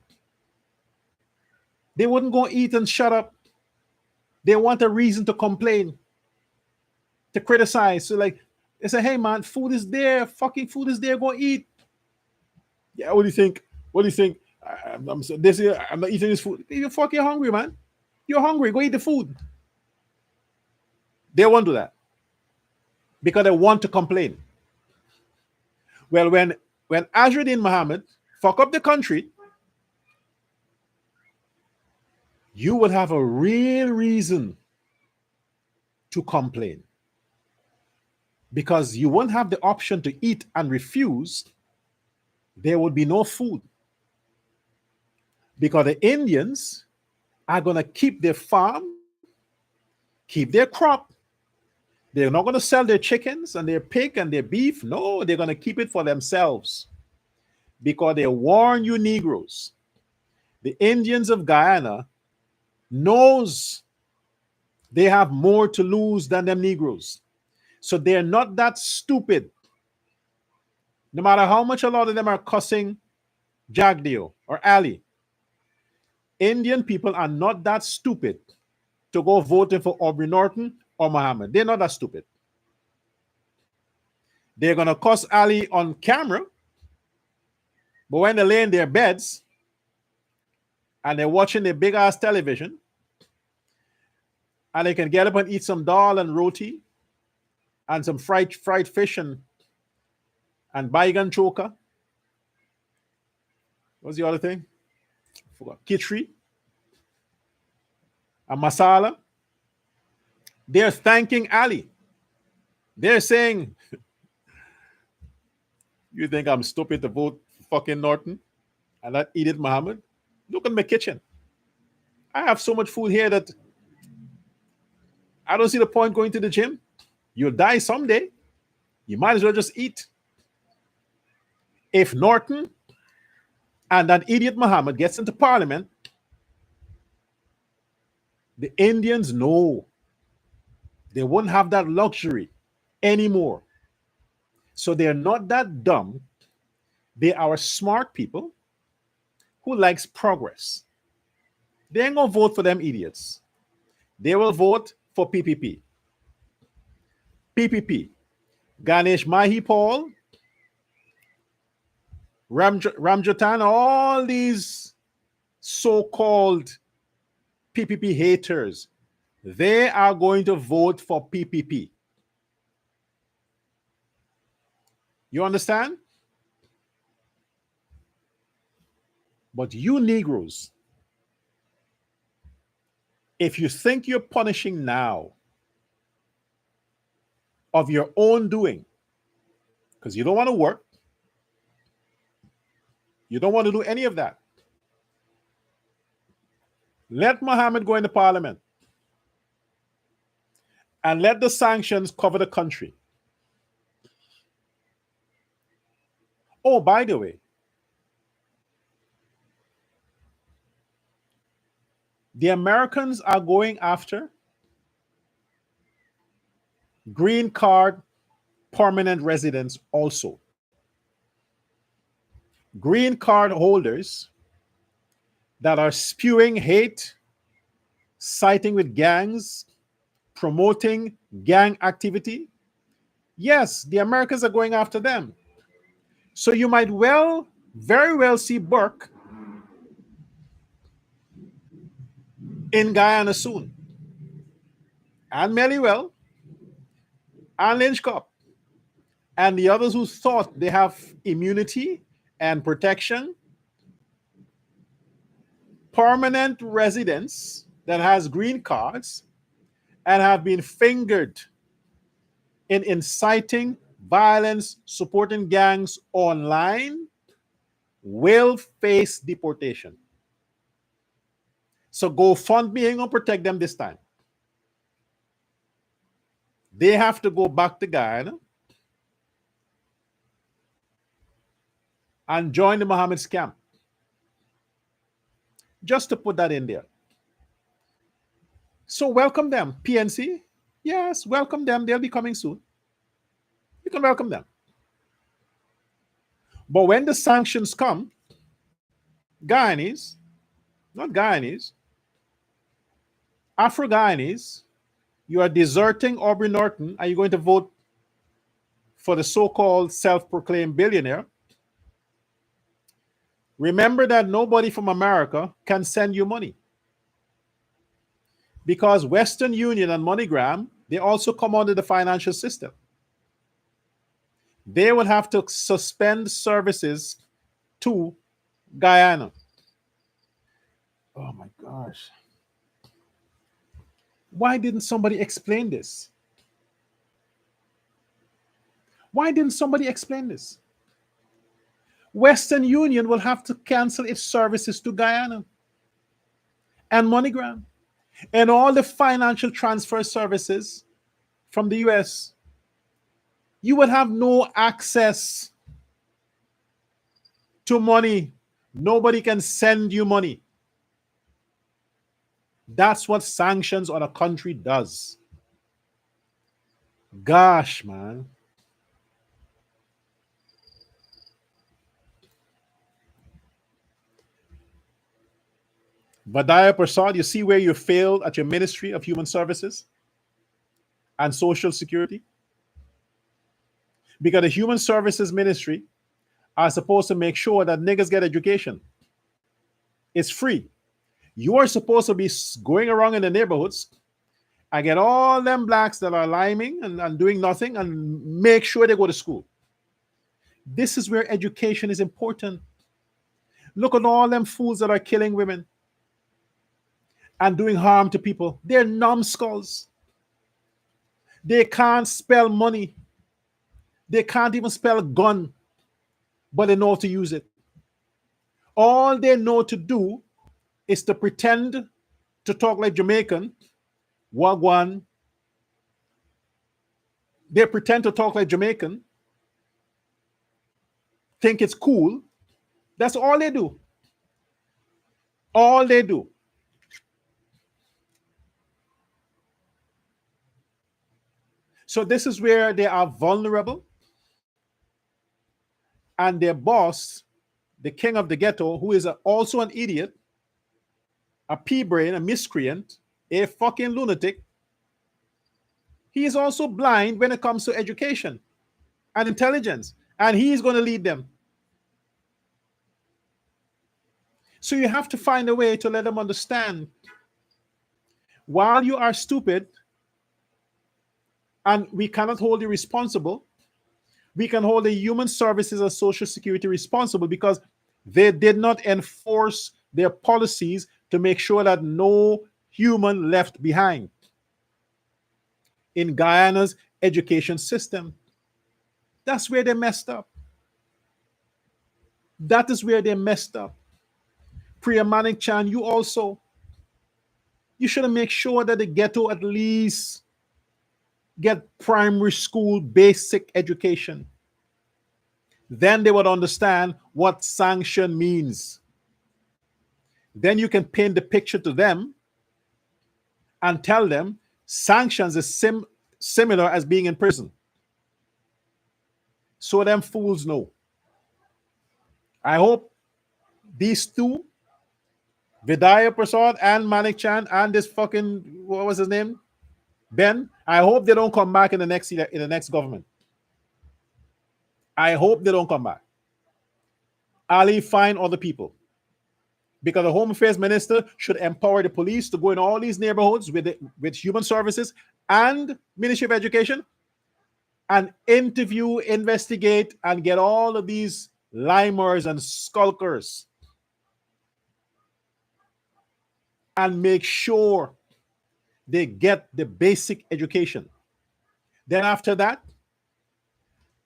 They wouldn't go eat and shut up. They want a reason to complain, to criticize. So like, they say, hey man, food is there. Fucking food is there. Go eat. Yeah, what do you think? What do you think? I'm not eating this food. You're fucking hungry, man. You're hungry. Go eat the food. They won't do that because they want to complain. Well, when Azruddin Muhammad fuck up the country, you will have a real reason to complain. because you won't have the option to eat and refuse. There would be no food because the Indians are going to keep their farm, keep their crop. They're not going to sell their chickens and their pig and their beef. No, they're going to keep it for themselves because they warn you Negroes. The Indians of Guyana knows they have more to lose than them Negroes. So they're not that stupid. No matter how much a lot of them are cussing Jagdeo or Ali, Indian people are not that stupid to go voting for Aubrey Norton or Muhammad. They're not that stupid. They're going to cuss Ali on camera, but when they lay in their beds and they're watching their big ass television and they can get up and eat some dal and roti and some fried fish and baigan choka. What's the other thing? I forgot. Kitri and masala. They're thanking Ali. They're saying, you think I'm stupid to vote for fucking Norton and not Edith Muhammad? Look at my kitchen. I have so much food here that I don't see the point going to the gym. You'll die someday. You might as well just eat. If Norton and that idiot Muhammad gets into parliament, the Indians know they won't have that luxury anymore. So they're not that dumb. They are smart people who likes progress. They ain't gonna vote for them idiots. They will vote for PPP. PPP. Ganesh Mahipal, Ramjatan, all these so-called PPP haters, they are going to vote for PPP. You understand? But you Negroes, if you think you're punishing now of your own doing, because you don't want to work, you don't want to do any of that, let Muhammad go into parliament and let the sanctions cover the country. Oh, by the way, the Americans are going after green card permanent residents also. Green card holders that are spewing hate, siding with gangs, promoting gang activity. Yes, the Americans are going after them. So you might very well see Burke in Guyana soon. And Meliwell, and Lynchcop, and the others who thought they have immunity and protection, permanent residents that has green cards and have been fingered in inciting violence, supporting gangs online, will face deportation. So GoFundMe ain't gonna protect them this time. They have to go back to Guyana and join the Mohammed's camp. Just to put that in there. So welcome them, PNC. Yes, welcome them. They'll be coming soon. You can welcome them. But when the sanctions come, Guyanese, not Guyanese, Afro-Guyanese, you are deserting Aubrey Norton. Are you going to vote for the so-called self-proclaimed billionaire? Remember that nobody from America can send you money. Because Western Union and MoneyGram, they also come under the financial system. They would have to suspend services to Guyana. Oh my gosh. Why didn't somebody explain this? Why didn't somebody explain this? Western Union will have to cancel its services to Guyana and MoneyGram and all the financial transfer services from the US. You will have no access to money. Nobody can send you money. That's what sanctions on a country does. Gosh, man. Vadaya Prasad, you see where you failed at your Ministry of Human Services and Social Security? Because the Human Services Ministry are supposed to make sure that niggas get education. It's free. You are supposed to be going around in the neighborhoods and get all them blacks that are liming and doing nothing and make sure they go to school. This is where education is important. Look at all them fools that are killing women and doing harm to people. They're numbskulls. They can't spell money. They can't even spell gun, but they know how to use it. All they know to do is to pretend to talk like Jamaican. Wagwan. They pretend to talk like Jamaican. Think it's cool. That's all they do. All they do. So this is where they are vulnerable. And their boss, the king of the ghetto, who is also an idiot, a pea-brain, a miscreant, a fucking lunatic, he is also blind when it comes to education and intelligence. And he is going to lead them. So you have to find a way to let them understand, while you are stupid and we cannot hold you responsible, we can hold the Human Services and Social Security responsible because they did not enforce their policies to make sure that no human left behind in Guyana's education system. That's where they messed up. That is where they messed up. Priya Manik Chan, you also. You should make sure that the ghetto at least get primary school basic education. Then they would understand what sanction means. Then you can paint the picture to them and tell them sanctions is similar as being in prison. So them fools know. I hope these two, Vidya Prasad and Manik Chan and this fucking, what was his name? Ben, I hope they don't come back in the next government. I hope they don't come back. Ali, find other people. Because the Home Affairs Minister should empower the police to go in all these neighborhoods with Human Services and Ministry of Education and interview, investigate, and get all of these limers and skulkers and make sure they get the basic education. Then after that,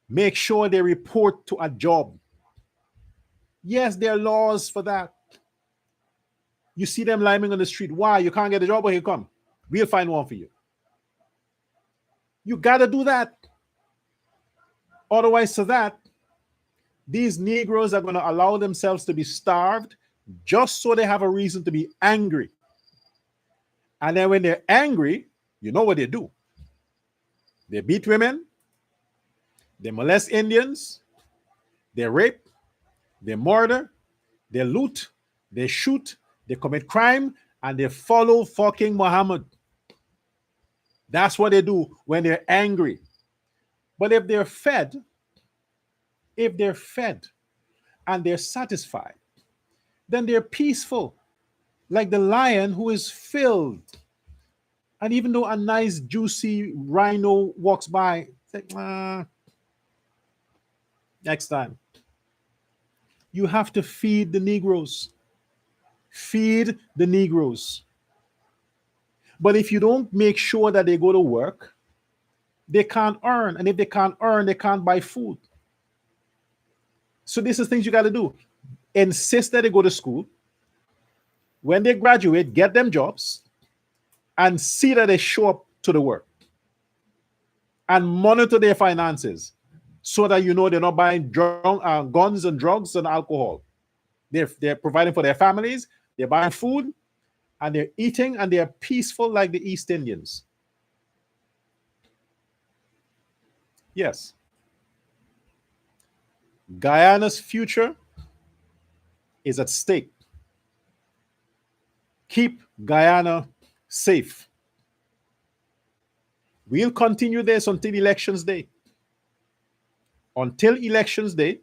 make sure they report to a job. Yes, there are laws for that. You see them liming on the street. Why? You can't get a job? Well, here come. We'll find one for you. You got to do that. Otherwise, to that, these Negroes are going to allow themselves to be starved just so they have a reason to be angry. And then when they're angry, you know what they do. They beat women. They molest Indians. They rape. They murder. They loot. They shoot. They commit crime. And they follow fucking Muhammad. That's what they do when they're angry. But if they're fed and they're satisfied, then they're peaceful, like the lion who is filled. And even though a nice, juicy rhino walks by, it's like, next time. You have to feed the Negroes. Feed the Negroes. But if you don't make sure that they go to work, They can't earn. And if they can't earn, they can't buy food. So this is things you got to do. Insist that they go to school. When they graduate, get them jobs and see that they show up to the work and monitor their finances so that you know they're not buying guns and drugs and alcohol. They're providing for their families, they're buying food, and they're eating, and they're peaceful like the East Indians. Yes. Guyana's future is at stake. Keep Guyana safe. We'll continue this until elections day. Until elections day,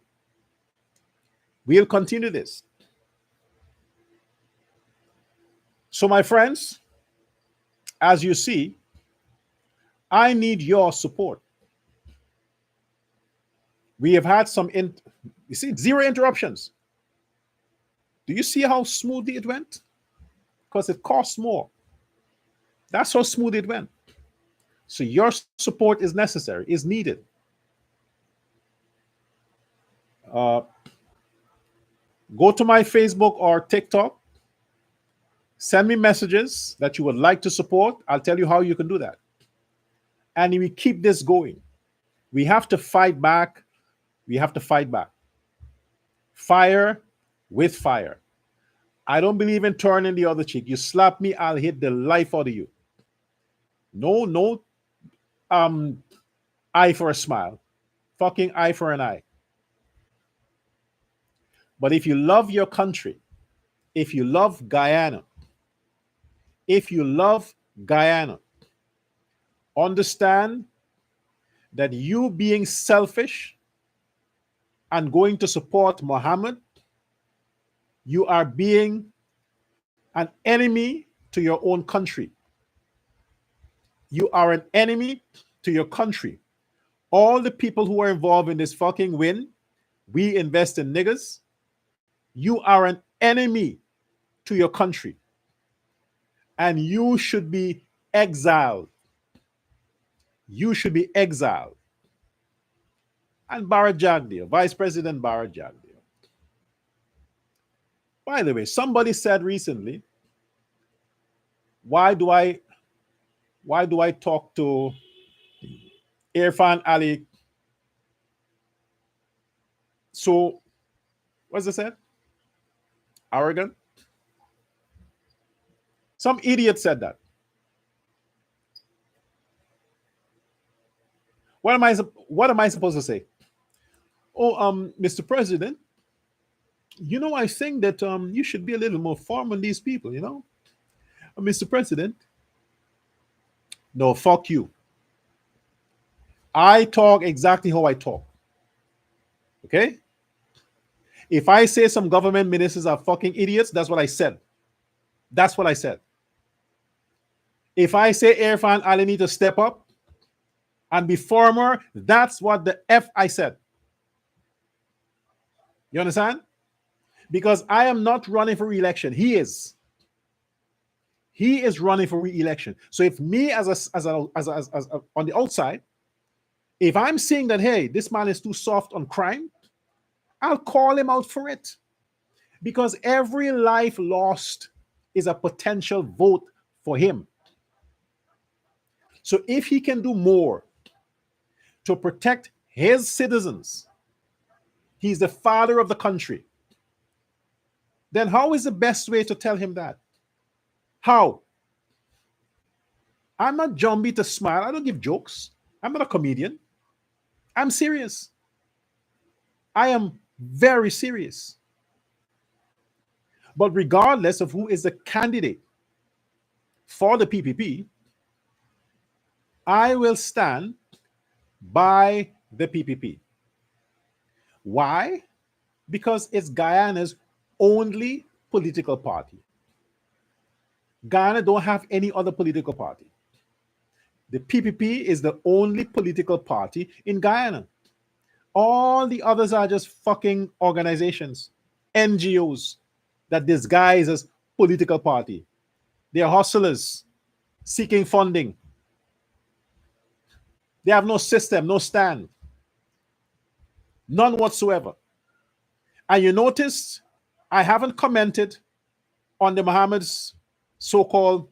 we'll continue this. So, my friends, as you see, I need your support. We have had you see, 0 interruptions. Do you see how smoothly it went? Because it costs more. That's how smooth it went. So your support is necessary, is needed. Go to my Facebook or TikTok. Send me messages that you would like to support. I'll tell you how you can do that. And we keep this going. We have to fight back. We have to fight back. Fire with fire. I don't believe in turning the other cheek. You slap me, I'll hit the life out of you. No, eye for a smile. Fucking eye for an eye. But if you love your country, if you love Guyana, understand that you being selfish and going to support Muhammad, you are being an enemy to your own country. You are an enemy to your country. All the people who are involved in this fucking win, we invest in niggas. You are an enemy to your country. And you should be exiled. You should be exiled. And Bharat Jagdeo, Vice President Bharat Jagdeo. By the way, somebody said recently, why do I talk to Irfan Ali? So, what's it said? Arrogant? Some idiot said that. What am I supposed to say? Oh, Mr. President, I think that you should be a little more firm on these people, Mr. President. No, fuck you. I talk exactly how I talk. Okay? If I say some government ministers are fucking idiots, that's what I said. That's what I said. If I say Irfan Ali need to step up and be firmer, that's what the F I said. You understand? Because I am not running for re-election. He is. He is running for re-election. So if me as on the outside, if I'm seeing that, hey, this man is too soft on crime, I'll call him out for it. Because every life lost is a potential vote for him. So if he can do more to protect his citizens, he's the father of the country, then how is the best way to tell him that? How? I'm not Jumbie to smile. I don't give jokes. I'm not a comedian. I'm serious. I am very serious. But regardless of who is the candidate for the PPP, I will stand by the PPP. Why? Because it's Guyana's only political party. Guyana don't have any other political party. The PPP is the only political party in Guyana. All the others are just fucking organizations, NGOs that disguise as political party. They are hustlers seeking funding. They have no system, no stand, none whatsoever. And you notice I haven't commented on the Muhammad's so-called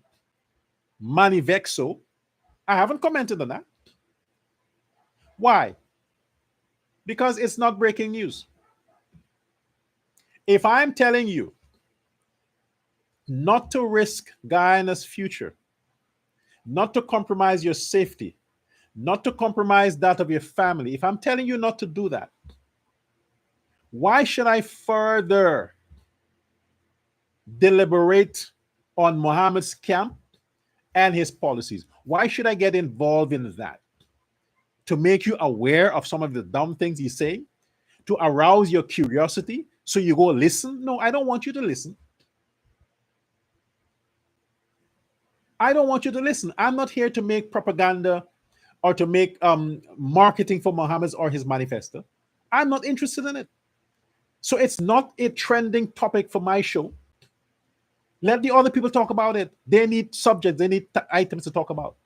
manifesto. I haven't commented on that. Why? Because it's not breaking news. If I'm telling you not to risk Guyana's future, not to compromise your safety, not to compromise that of your family, if I'm telling you not to do that, why should I further deliberate on Muhammad's camp and his policies? Why should I get involved in that? To make you aware of some of the dumb things he's saying? To arouse your curiosity so you go listen? No, I don't want you to listen. I don't want you to listen. I'm not here to make propaganda or to make marketing for Muhammad's or his manifesto. I'm not interested in it. So it's not a trending topic for my show. Let the other people talk about it. They need subjects, they need items to talk about.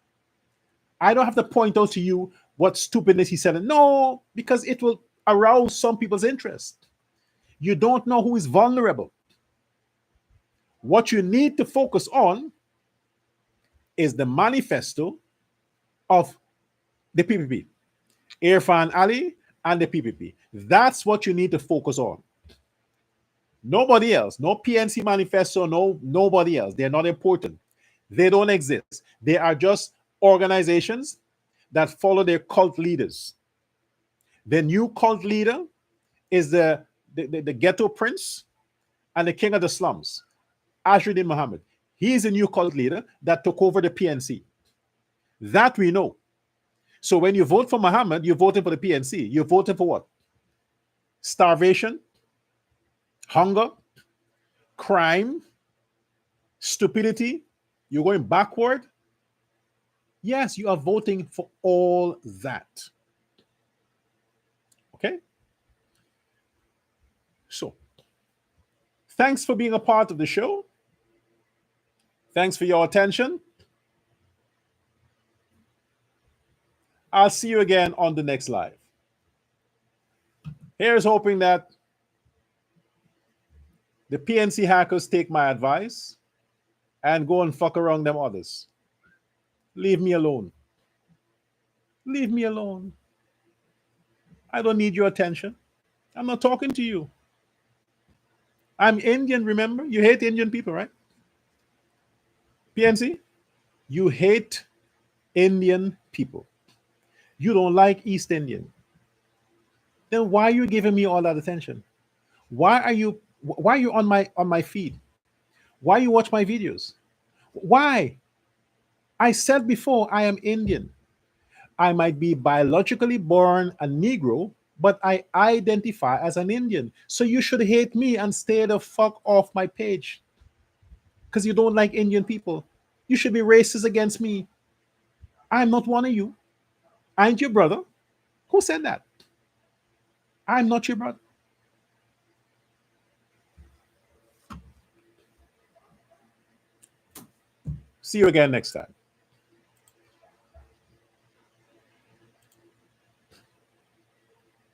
I don't have to point out to you what stupidness he said. No, because it will arouse some people's interest. You don't know who is vulnerable. What you need to focus on is the manifesto of the PPP, Irfan Ali and the PPP. That's what you need to focus on. Nobody else. No PNC manifesto, nobody else. They're not important. They don't exist. They are just organizations that follow their cult leaders. The new cult leader is the ghetto prince and the king of the slums, Ashruddin Muhammad. He is a new cult leader that took over the PNC. That we know. So when you vote for Muhammad, you're voting for the PNC. You're voting for what? Starvation, hunger, crime, stupidity. You're going backward. Yes, you are voting for all that. Okay? So, thanks for being a part of the show. Thanks for your attention. I'll see you again on the next live. Here's hoping that the PNC hackers take my advice and go and fuck around them others. Leave me alone. Leave me alone. I don't need your attention. I'm not talking to you. I'm Indian, remember? You hate Indian people, right? PNC, you hate Indian people. You don't like East Indian. Then why are you giving me all that attention? Why are you on my feed? Why you watch my videos? Why? I said before, I am Indian. I might be biologically born a Negro, but I identify as an Indian. So you should hate me and stay the fuck off my page. Because you don't like Indian people. You should be racist against me. I'm not one of you. I ain't your brother. Who said that? I'm not your brother. See you again next time.